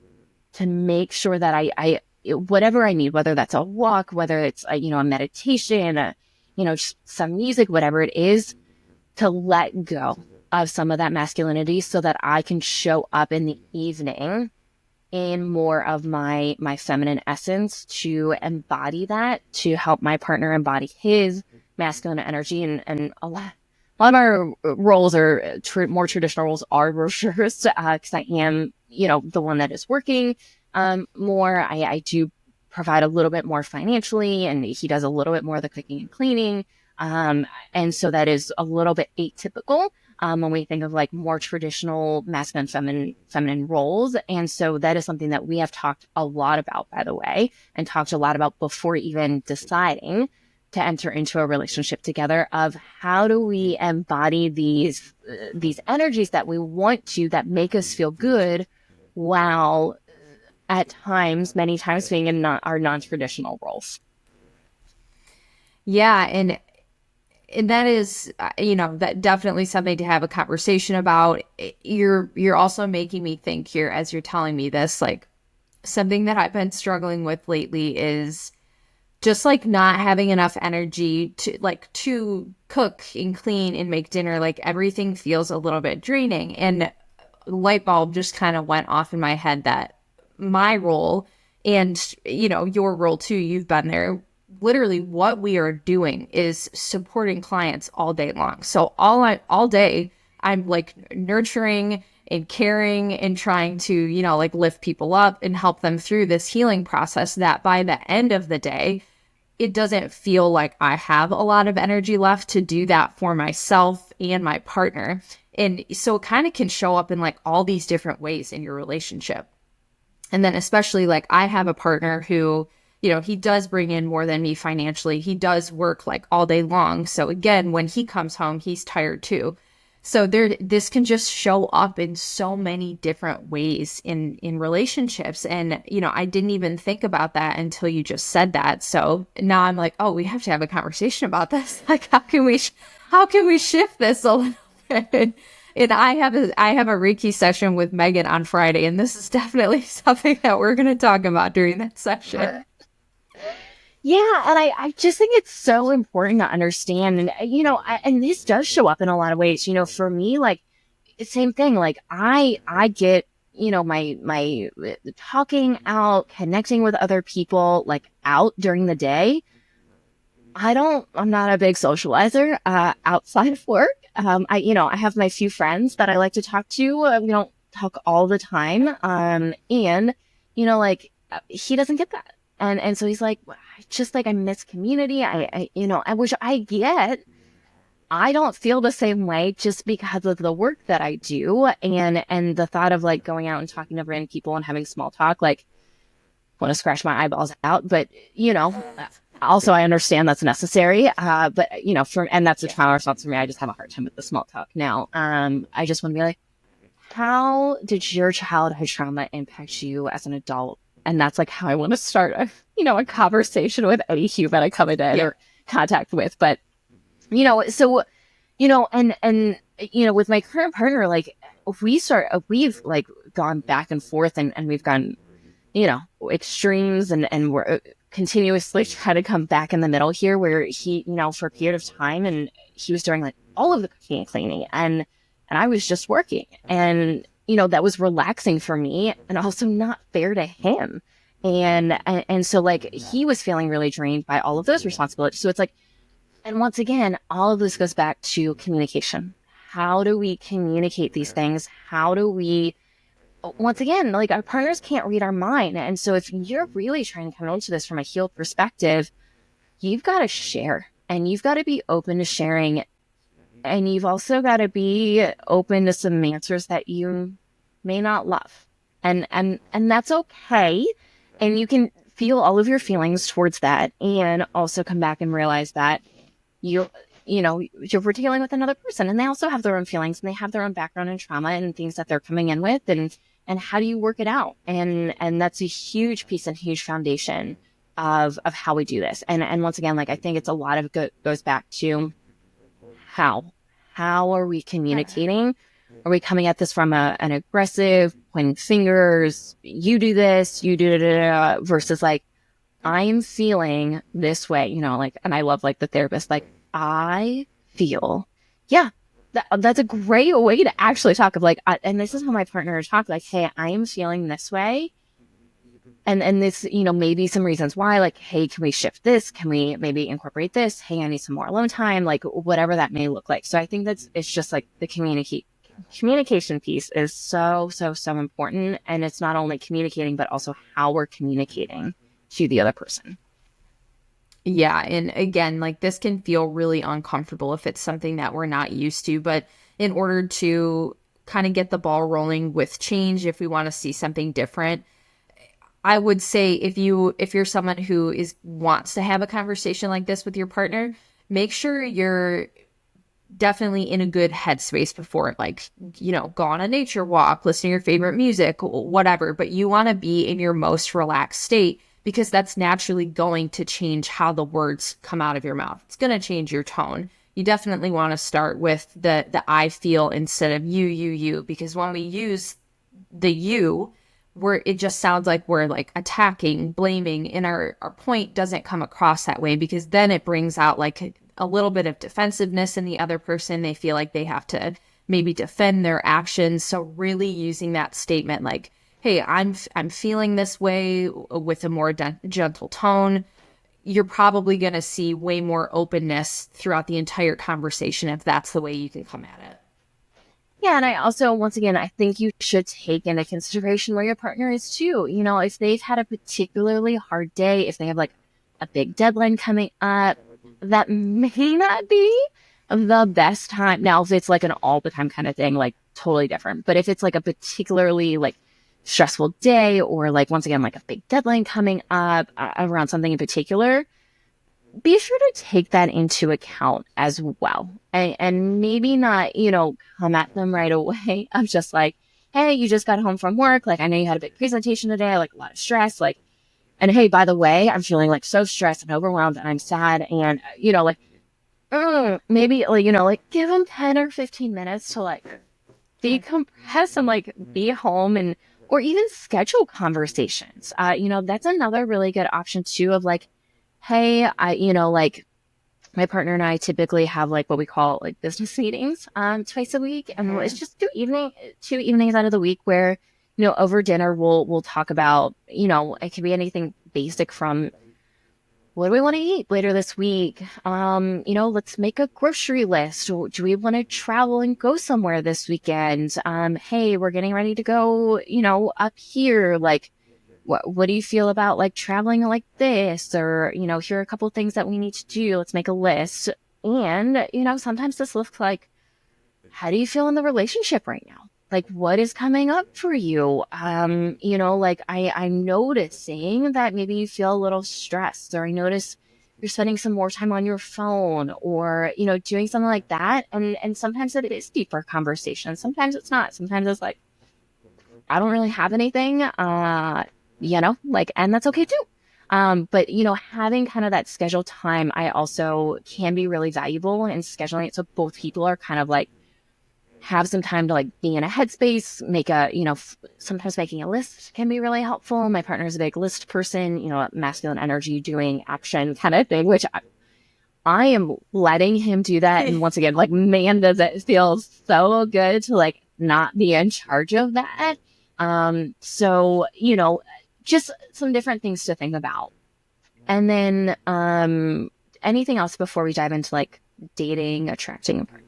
to make sure that I whatever I need, whether that's a walk, whether it's a meditation, just some music, whatever it is, to let go of some of that masculinity so that I can show up in the evening in more of my feminine essence, to embody that, to help my partner embody his masculine energy. And a lot of our roles are more traditional roles are reversed, because I am, the one that is working more. I do provide a little bit more financially, and he does a little bit more of the cooking and cleaning. And so that is a little bit atypical when we think of like more traditional masculine, feminine roles. And so that is something that we have talked a lot about, by the way, and talked a lot about before even deciding to enter into a relationship together, of how do we embody these energies that we want to, that make us feel good, while at times, many times, being in our non-traditional roles. Yeah. And that is, that definitely something to have a conversation about. You're also making me think here, as you're telling me this, like something that I've been struggling with lately is just like not having enough energy to cook and clean and make dinner. Like everything feels a little bit draining, and light bulb just kind of went off in my head that my role, and your role too, you've been there, literally what we are doing is supporting clients all day long. So all day I'm like nurturing and caring and trying to, you know, like lift people up and help them through this healing process, that by the end of the day, it doesn't feel like I have a lot of energy left to do that for myself and my partner. And so it kind of can show up in like all these different ways in your relationship. And then especially like I have a partner who, you know, he does bring in more than me financially. He does work like all day long. So again, when he comes home, he's tired too. So this can just show up in so many different ways in relationships. And, you know, I didn't even think about that until you just said that. So now I'm like, oh, we have to have a conversation about this. Like, how can we shift this a little bit? And I have a Reiki session with Megan on Friday, and this is definitely something that we're going to talk about during that session. Yeah, and I just think it's so important to understand, and you know, and this does show up in a lot of ways. You know, for me, like same thing. Like I get, you know, my talking out, connecting with other people, like out during the day. I'm not a big socializer outside of work. I have my few friends that I like to talk to. We don't talk all the time. And you know, like he doesn't get that. And so he's like, just like I miss community. Which I get. I don't feel the same way just because of the work that I do. And the thought of like going out and talking to random people and having small talk, like want to scratch my eyeballs out. But, you know, also I understand that's necessary. But, you know, and that's a trauma response for me. I just have a hard time with the small talk now. I just want to be like, how did your childhood trauma impact you as an adult? And that's like how I want to start a conversation with any human I come into or contact with. But, you know, so, you know, and, you know, with my current partner, like we've like gone back and forth and we've gone, you know, extremes and we're continuously trying to come back in the middle here where he, you know, for a period of time and he was doing like all of the cooking and cleaning and I was just working and, you know, that was relaxing for me and also not fair to him. And so like he was feeling really drained by all of those responsibilities. So it's like, and once again, all of this goes back to communication. How do we communicate these things? How do we, once again, like our partners can't read our mind. And so if you're really trying to come into this from a healed perspective, you've got to share and you've got to be open to sharing. And you've also got to be open to some answers that you may not love. And that's okay. And you can feel all of your feelings towards that and also come back and realize that you're dealing with another person and they also have their own feelings and they have their own background and trauma and things that they're coming in with and how do you work it out? And that's a huge piece and huge foundation of how we do this. And once again, like, I think it's a lot of it goes back to how are we communicating? Are we coming at this from an aggressive, pointing fingers, you do this, you do da, versus like, I'm feeling this way, you know, like, and I love like the therapist, like, I feel, that's a great way to actually talk of like, and this is how my partner talk, like, hey, I am feeling this way. And this, you know, maybe some reasons why, like, hey, can we shift this? Can we maybe incorporate this? Hey, I need some more alone time, like whatever that may look like. So I think it's just like the communication piece is so important. And it's not only communicating, but also how we're communicating to the other person. Yeah. And again, like this can feel really uncomfortable if it's something that we're not used to. But in order to kind of get the ball rolling with change, if we want to see something different, I would say if you're someone who wants to have a conversation like this with your partner, make sure you're definitely in a good headspace before, like, you know, go on a nature walk, listen to your favorite music, whatever. But you want to be in your most relaxed state because that's naturally going to change how the words come out of your mouth. It's going to change your tone. You definitely want to start with the I feel instead of you, because when we use the you, it just sounds like we're like attacking, blaming, and our point doesn't come across that way because then it brings out like a little bit of defensiveness in the other person. They feel like they have to maybe defend their actions. So really using that statement like, hey, I'm feeling this way with a more gentle tone, you're probably going to see way more openness throughout the entire conversation if that's the way you can come at it. Yeah, and I also, once again, I think you should take into consideration where your partner is too. You know, if they've had a particularly hard day, if they have like a big deadline coming up, that may not be the best time. Now, if it's like an all the time kind of thing, like totally different. But if it's like a particularly like stressful day or like, once again, like a big deadline coming up around something in particular, be sure to take that into account as well. And maybe not, come at them right away. I'm just like, hey, you just got home from work. Like, I know you had a big presentation today, like a lot of stress. Like, and hey, by the way, I'm feeling like so stressed and overwhelmed and I'm sad. And, like, maybe, like, like give them 10 or 15 minutes to like decompress and like be home and, or even schedule conversations. That's another really good option too of like, hey, like my partner and I typically have like what we call like business meetings twice a week. And it's just two evenings out of the week where, over dinner we'll talk about, it can be anything basic from what do we want to eat later this week? Let's make a grocery list. Or do we want to travel and go somewhere this weekend? Hey, we're getting ready to go, up here. Like, what do you feel about like traveling like this? Or, here are a couple of things that we need to do. Let's make a list. And, sometimes this looks like, how do you feel in the relationship right now? Like, what is coming up for you? Like I'm noticing that maybe you feel a little stressed, or I notice you're spending some more time on your phone, or, doing something like that. And sometimes it is deeper conversation. Sometimes it's not. Sometimes it's like, I don't really have anything, and that's okay too. But, having kind of that scheduled time, I also can be really valuable in scheduling it so both people are kind of like, have some time to like be in a headspace, sometimes making a list can be really helpful. My partner is a big list person, masculine energy, doing action kind of thing, which I am letting him do that. And once again, like, man, does it feel so good to like not be in charge of that. So, just some different things to think about. And then, anything else before we dive into like dating, attracting a partner?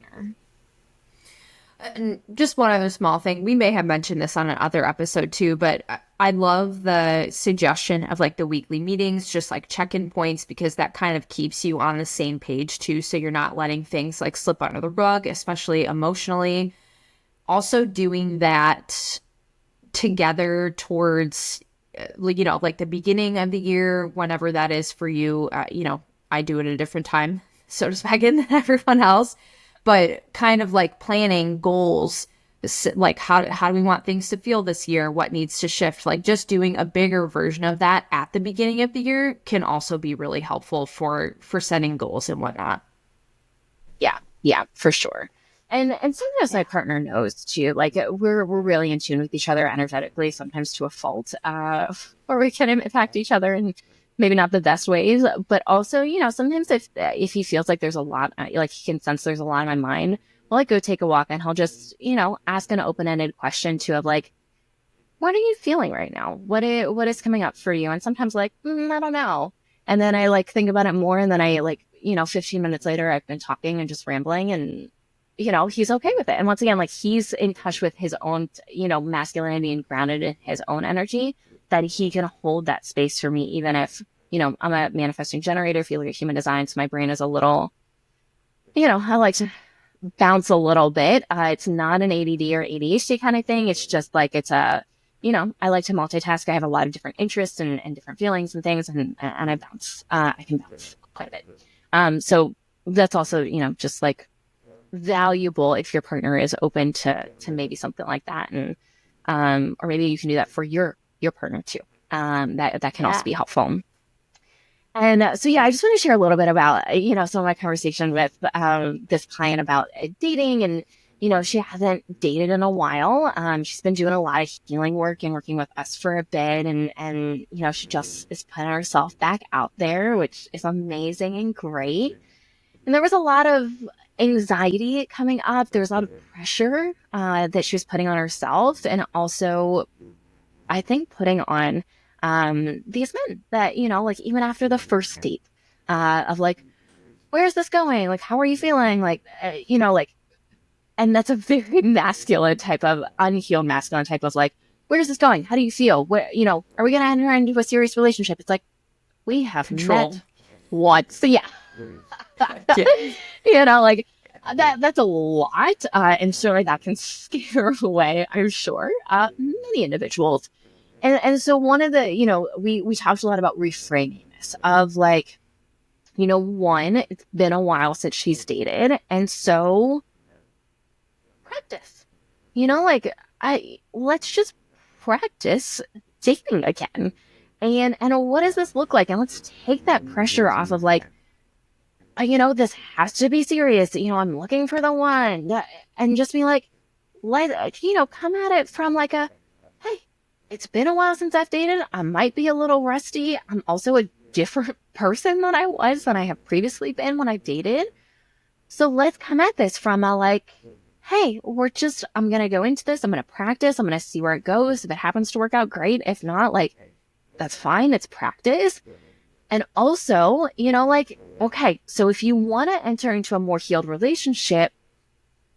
And just one other small thing. We may have mentioned this on another episode too, but I love the suggestion of like the weekly meetings, just like check-in points, because that kind of keeps you on the same page too. So you're not letting things like slip under the rug, especially emotionally. Also doing that together towards, like the beginning of the year, whenever that is for you. I do it at a different time, so to speak, than everyone else. But kind of like planning goals, like how do we want things to feel this year? What needs to shift? Like just doing a bigger version of that at the beginning of the year can also be really helpful for setting goals and whatnot. Yeah, for sure. And sometimes my partner knows too. Like we're really in tune with each other energetically, sometimes to a fault, or we can impact each other in maybe not the best ways, but also, sometimes if he feels like there's a lot, like he can sense there's a lot in my mind, well, like go take a walk and he'll just, ask an open-ended question to of like, what are you feeling right now? What is coming up for you? And sometimes like, I don't know. And then I like think about it more. And then I like, 15 minutes later, I've been talking and just rambling and, he's okay with it. And once again, like he's in touch with his own, masculinity and grounded in his own energy, that he can hold that space for me, even if, I'm a manifesting generator, feel like a human design. So my brain is a little, I like to bounce a little bit. It's not an ADD or ADHD kind of thing. It's just like, it's a, I like to multitask. I have a lot of different interests and different feelings and things. And I bounce, I can bounce quite a bit. So that's also, just like valuable if your partner is open to maybe something like that. And, or maybe you can do that for your partner too. That can also be helpful. And so, I just want to share a little bit about, some of my conversation with this client about dating. And, she hasn't dated in a while. She's been doing a lot of healing work and working with us for a bit. And she just is putting herself back out there, which is amazing and great. And there was a lot of anxiety coming up. There was a lot of pressure that she was putting on herself. And also, I think, putting on these men that, like even after the first date of like, where's this going? Like, how are you feeling? Like, like And that's a very masculine type of, unhealed masculine type of like, where's this going? How do you feel? Where, are we going to enter into a serious relationship? It's like, we have Control. met once. So yeah. Like that's a lot. And certainly that can scare away, I'm sure, many individuals. And so one of the, we talked a lot about reframing this of like, one, it's been a while since she's dated. And so practice, let's just practice dating again. And what does this look like? And let's take that pressure off of like, this has to be serious. I'm looking for the one. And just be like, come at it from like hey, it's been a while since I've dated. I might be a little rusty. I'm also a different person than I was than I have previously been when I've dated. So let's come at this from a like, hey, I'm going to go into this. I'm going to practice. I'm going to see where it goes. If it happens to work out, great. If not, like, that's fine. It's practice. And also, okay, so if you want to enter into a more healed relationship,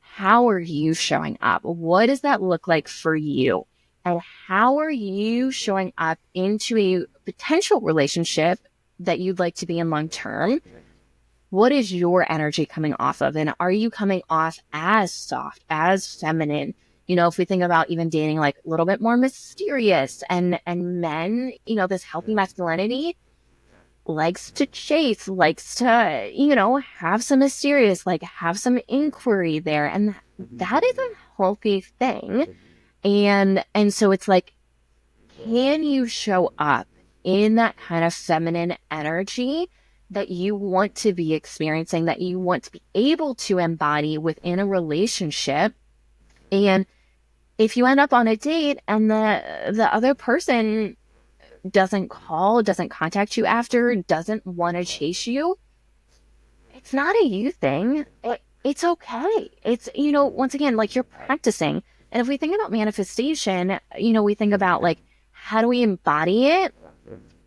how are you showing up? What does that look like for you? And how are you showing up into a potential relationship that you'd like to be in long term? What is your energy coming off of? And are you coming off as soft, as feminine? If we think about even dating like a little bit more mysterious and men, this healthy masculinity likes to chase, likes to, have some mysterious, like have some inquiry there. And that is a healthy thing. And so it's like, can you show up in that kind of feminine energy that you want to be experiencing, that you want to be able to embody within a relationship? And if you end up on a date and the other person doesn't call, doesn't contact you after, doesn't want to chase you, it's not a you thing. It's okay. It's, once again, like you're practicing. And if we think about manifestation, we think about like, how do we embody it?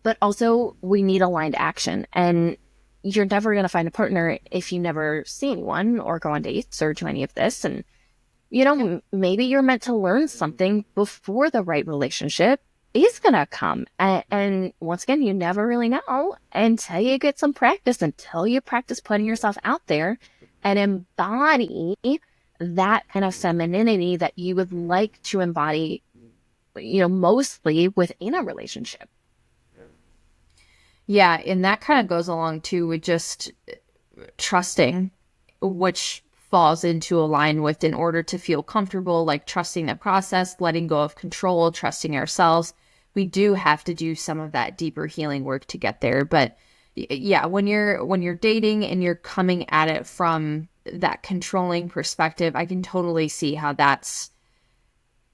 But also we need aligned action. And you're never going to find a partner if you never see anyone or go on dates or do any of this. And, maybe you're meant to learn something before the right relationship is going to come. And once again, you never really know until you get some practice, until you practice putting yourself out there and embody that kind of femininity that you would like to embody, mostly within a relationship. Yeah, and that kind of goes along too with just trusting, which falls into a line with, in order to feel comfortable, like trusting the process, letting go of control, trusting ourselves. We do have to do some of that deeper healing work to get there. But yeah, when you're dating and you're coming at it from that controlling perspective, I can totally see how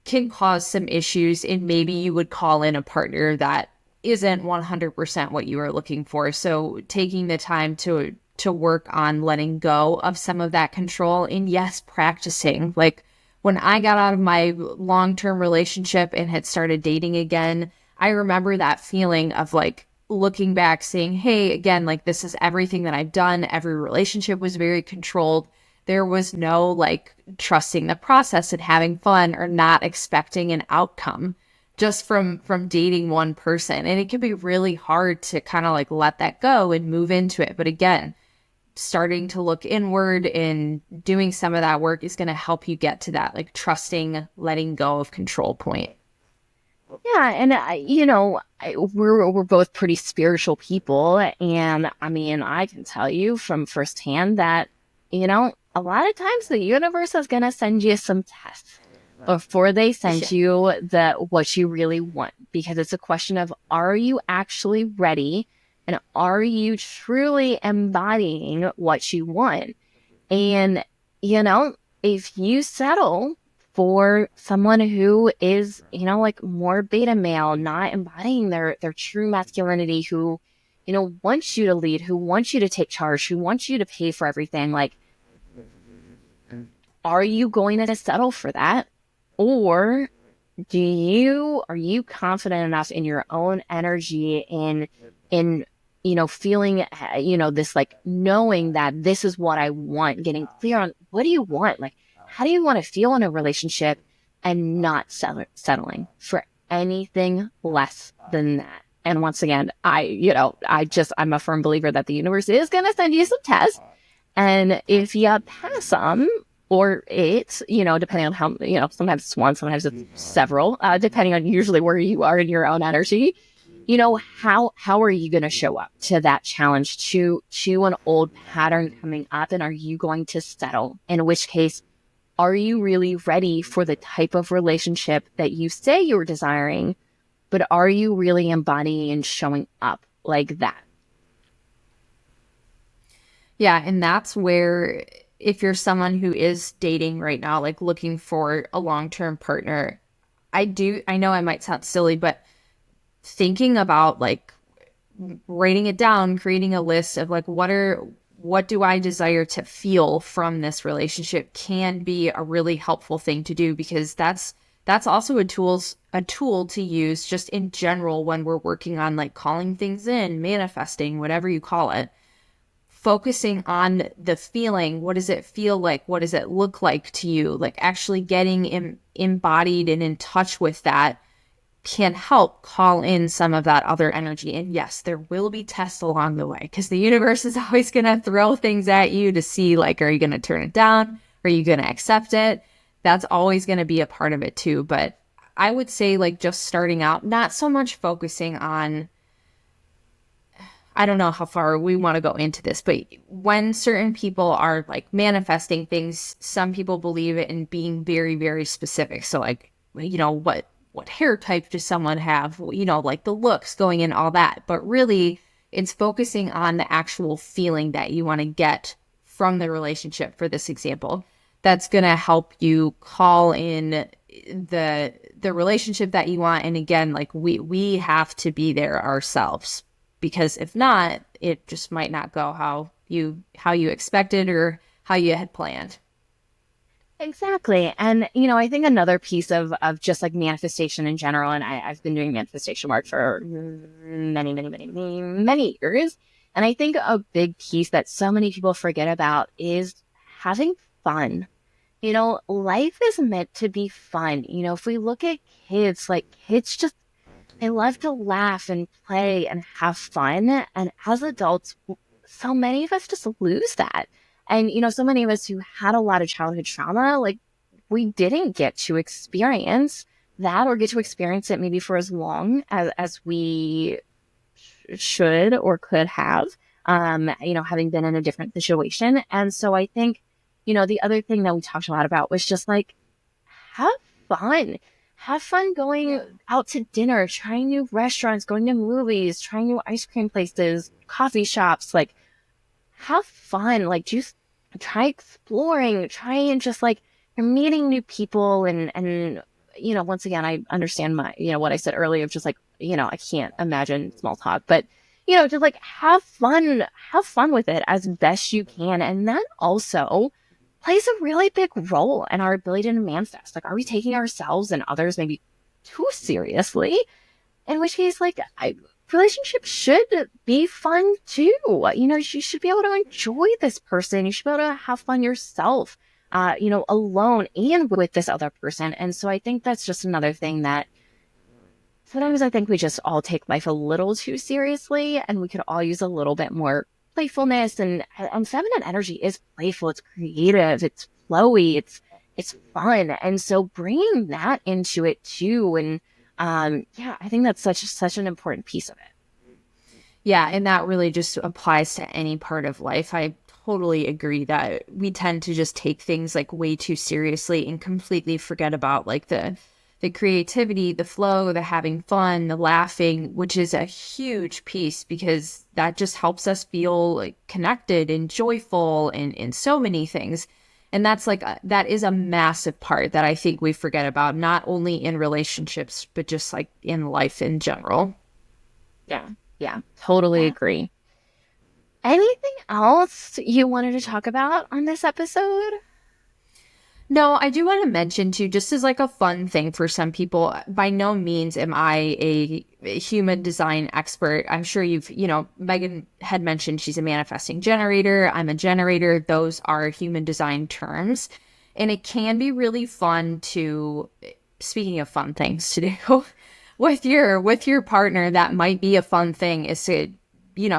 can cause some issues. And maybe you would call in a partner that isn't 100% what you are looking for. So taking the time to work on letting go of some of that control, and yes, practicing. Like when I got out of my long-term relationship and had started dating again, I remember that feeling of like looking back saying, hey, again, like this is everything that I've done. Every relationship was very controlled. There was no like trusting the process and having fun or not expecting an outcome just from dating one person. And it can be really hard to kind of like let that go and move into it. But again, starting to look inward and doing some of that work is going to help you get to that like trusting, letting go of control point. Yeah, and we're both pretty spiritual people, and I mean, I can tell you from firsthand that a lot of times the universe is going to send you some tests before they send you what you really want, because it's a question of, are you actually ready? And are you truly embodying what you want? And, if you settle for someone who is, like more beta male, not embodying their true masculinity, who, wants you to lead, who wants you to take charge, who wants you to pay for everything, like, are you going to settle for that? Or are you confident enough in your own energy, in feeling, this like knowing that this is what I want, getting clear on what do you want? Like, how do you want to feel in a relationship and not settling for anything less than that? And once again, I'm a firm believer that the universe is going to send you some tests. And if you pass them, or it, depending on how, sometimes it's one, sometimes it's several, depending on usually where you are in your own energy, how are you going to show up to that challenge, to an old pattern coming up? And are you going to settle? In which case, are you really ready for the type of relationship that you say you're desiring, but are you really embodying and showing up like that? Yeah, and that's where, if you're someone who is dating right now, like looking for a long-term partner, I know I might sound silly, but thinking about like writing it down, creating a list of like, what do I desire to feel from this relationship can be a really helpful thing to do, because that's also a tool to use just in general when we're working on like calling things in, manifesting, whatever you call it. Focusing on the feeling. What does it feel like? What does it look like to you? Like actually getting embodied and in touch with that can help call in some of that other energy. And yes, there will be tests along the way, because the universe is always going to throw things at you to see, like, are you going to turn it down? Are you going to accept it? That's always going to be a part of it too. But I would say, like, just starting out, not so much focusing on, I don't know how far we want to go into this, but when certain people are like manifesting things, some people believe it in being very, very specific. So like, what hair type does someone have? Like the looks going in, all that. But really, it's focusing on the actual feeling that you want to get from the relationship, for this example. That's going to help you call in the relationship that you want. And again, like we have to be there ourselves, because if not, it just might not go how you expected or how you had planned. Exactly. And, I think another piece of just like manifestation in general, and I've been doing manifestation work for many, many, many, many, many years. And I think a big piece that so many people forget about is having fun. Life is meant to be fun. If we look at kids, like kids just, they love to laugh and play and have fun. And as adults, so many of us just lose that. And, so many of us who had a lot of childhood trauma, like we didn't get to experience that, or get to experience it maybe for as long as we should or could have, having been in a different situation. And so I think, the other thing that we talked a lot about was just like, have fun. Have fun going out to dinner, trying new restaurants, going to movies, trying new ice cream places, coffee shops. Like, have fun. Like, just try exploring, try and just like, you're meeting new people. And once again, I understand what I said earlier of just like, I can't imagine small talk, but, just like have fun with it as best you can. And that also plays a really big role in our ability to manifest. Like, are we taking ourselves and others maybe too seriously? In which case, like, relationships should be fun too. You should be able to enjoy this person. You should be able to have fun yourself, alone and with this other person. And so I think that's just another thing that sometimes I think we just all take life a little too seriously, and we could all use a little bit more playfulness. And feminine energy is playful, it's creative, it's flowy, it's fun. And so bringing that into it too. And I think that's such an important piece of it. Yeah, and that really just applies to any part of life. I totally agree that we tend to just take things like way too seriously and completely forget about like the creativity, the flow, the having fun, the laughing, which is a huge piece, because that just helps us feel like connected and joyful and in so many things. And that's like, that is a massive part that I think we forget about, not only in relationships, but just like in life in general. Yeah, totally agree. Anything else you wanted to talk about on this episode? No, I do want to mention too, just as like a fun thing for some people, by no means am I a human design expert. I'm sure Megan had mentioned she's a manifesting generator. I'm a generator. Those are human design terms. And it can be really fun to, speaking of fun things to do with your partner, that might be a fun thing, is to,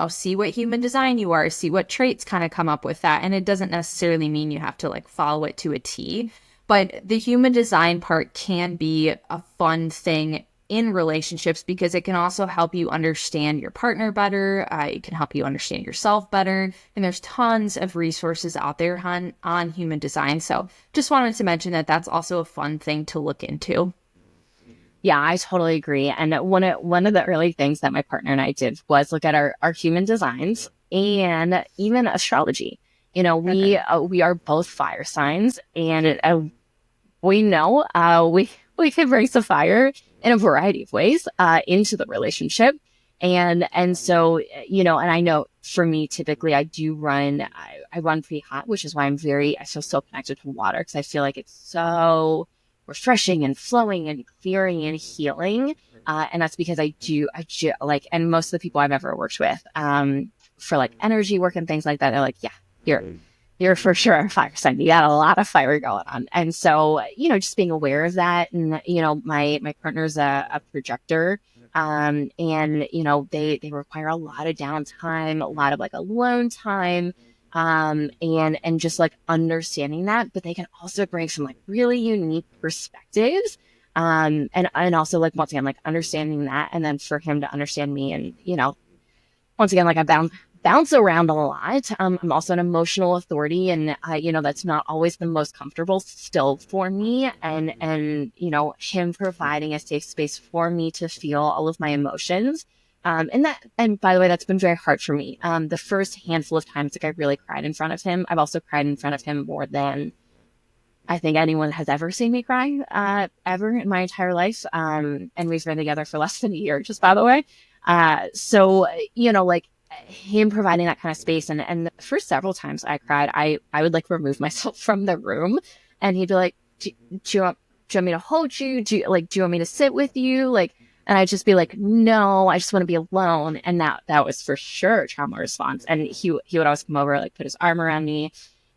see what human design you are, see what traits kind of come up with that. And it doesn't necessarily mean you have to like follow it to a T, but the human design part can be a fun thing in relationships because it can also help you understand your partner better. It can help you understand yourself better. And there's tons of resources out there on human design. So just wanted to mention that that's also a fun thing to look into. Yeah, I totally agree. And one of the early things that my partner and I did was look at our human designs and even astrology. We are both fire signs, and we know we can bring some fire in a variety of ways into the relationship. And so, and I know for me, typically I run pretty hot, which is why I feel so connected to water, because I feel like it's so refreshing and flowing and clearing and healing. And that's because I like, and most of the people I've ever worked with for like energy work and things like that, they're like, yeah, you're for sure a fire sign. You got a lot of fire going on. And so, just being aware of that. And, my partner's a projector. And, they require a lot of downtime, a lot of like alone time. And just like understanding that, but they can also bring some like really unique perspectives. And also like, once again, like understanding that, and then for him to understand me. And, once again, like I bounce around a lot. I'm also an emotional authority, and that's not always the most comfortable still for me. And him providing a safe space for me to feel all of my emotions. And by the way, that's been very hard for me. The first handful of times like I really cried in front of him. I've also cried in front of him more than I think anyone has ever seen me cry, ever in my entire life. And we've been together for less than a year, just by the way. So, like him providing that kind of space. And the first several times I cried, I would like remove myself from the room, and he'd be like, do you want me to hold you? Do you want me to sit with you? And I'd just be like, no, I just want to be alone. And that was for sure a trauma response. And he would always come over, like put his arm around me,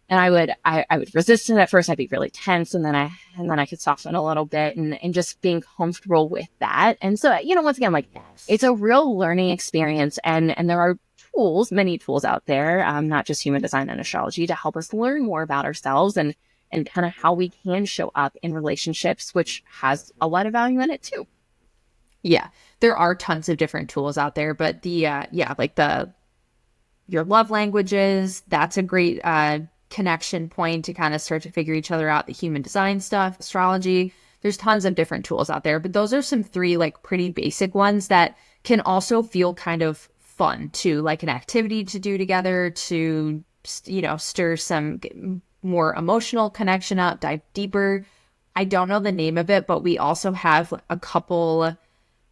and I would resist it at first. I'd be really tense, and then I could soften a little bit, and just being comfortable with that. And so, once again, like it's a real learning experience, and there are many tools out there, not just human design and astrology, to help us learn more about ourselves and kind of how we can show up in relationships, which has a lot of value in it too. Yeah, there are tons of different tools out there, but your love languages, that's a great connection point to kind of start to figure each other out. The human design stuff, astrology, there's tons of different tools out there, but those are some 3 like pretty basic ones that can also feel kind of fun too, like an activity to do together to, stir some more emotional connection up, dive deeper. I don't know the name of it, but we also have a couple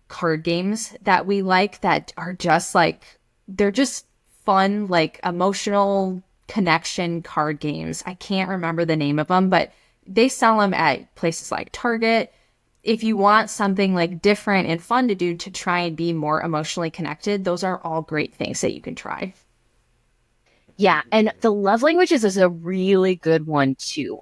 card games that we like that are just like, they're just fun, like emotional connection card games. I can't remember the name of them, but they sell them at places like Target. If you want something like different and fun to do to try and be more emotionally connected, those are all great things that you can try. Yeah, and the love languages is a really good one too.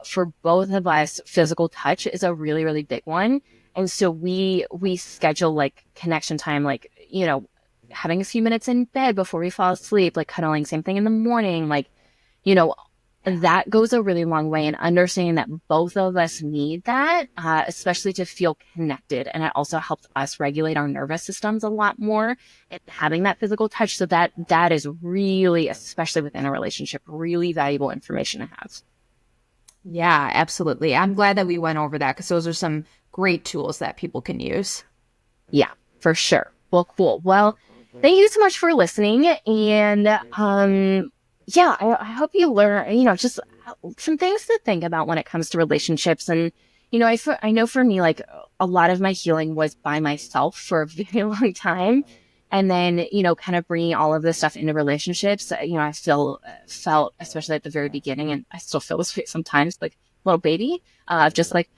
For both of us, physical touch is a really, really big one. And so we schedule like connection time, like, having a few minutes in bed before we fall asleep, like cuddling, same thing in the morning, like, that goes a really long way in understanding that both of us need that, especially to feel connected. And it also helps us regulate our nervous systems a lot more, and having that physical touch. So that is really, especially within a relationship, really valuable information to have. Yeah, absolutely. I'm glad that we went over that because those are some great tools that people can use. Yeah, for sure. Well, cool. Well, thank you so much for listening. And, yeah, I hope you learn, just some things to think about when it comes to relationships. And, I know for me, like a lot of my healing was by myself for a very long time. And then, kind of bringing all of this stuff into relationships, I felt, especially at the very beginning, and I still feel this way sometimes, like little baby, just like,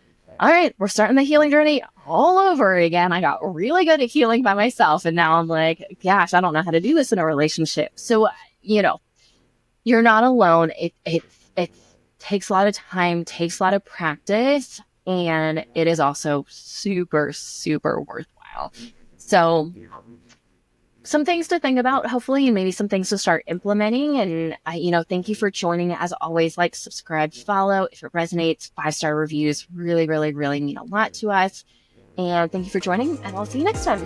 all right, we're starting the healing journey all over again. I got really good at healing by myself. And now I'm like, gosh, I don't know how to do this in a relationship. So, you're not alone. It's takes a lot of time, takes a lot of practice, and it is also super, super worthwhile. So some things to think about, hopefully, and maybe some things to start implementing. And thank you for joining. As always, like, subscribe, follow. If it resonates, 5-star reviews really, really, really mean a lot to us. And thank you for joining, and I'll see you next time.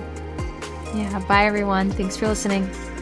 Yeah. Bye, everyone. Thanks for listening.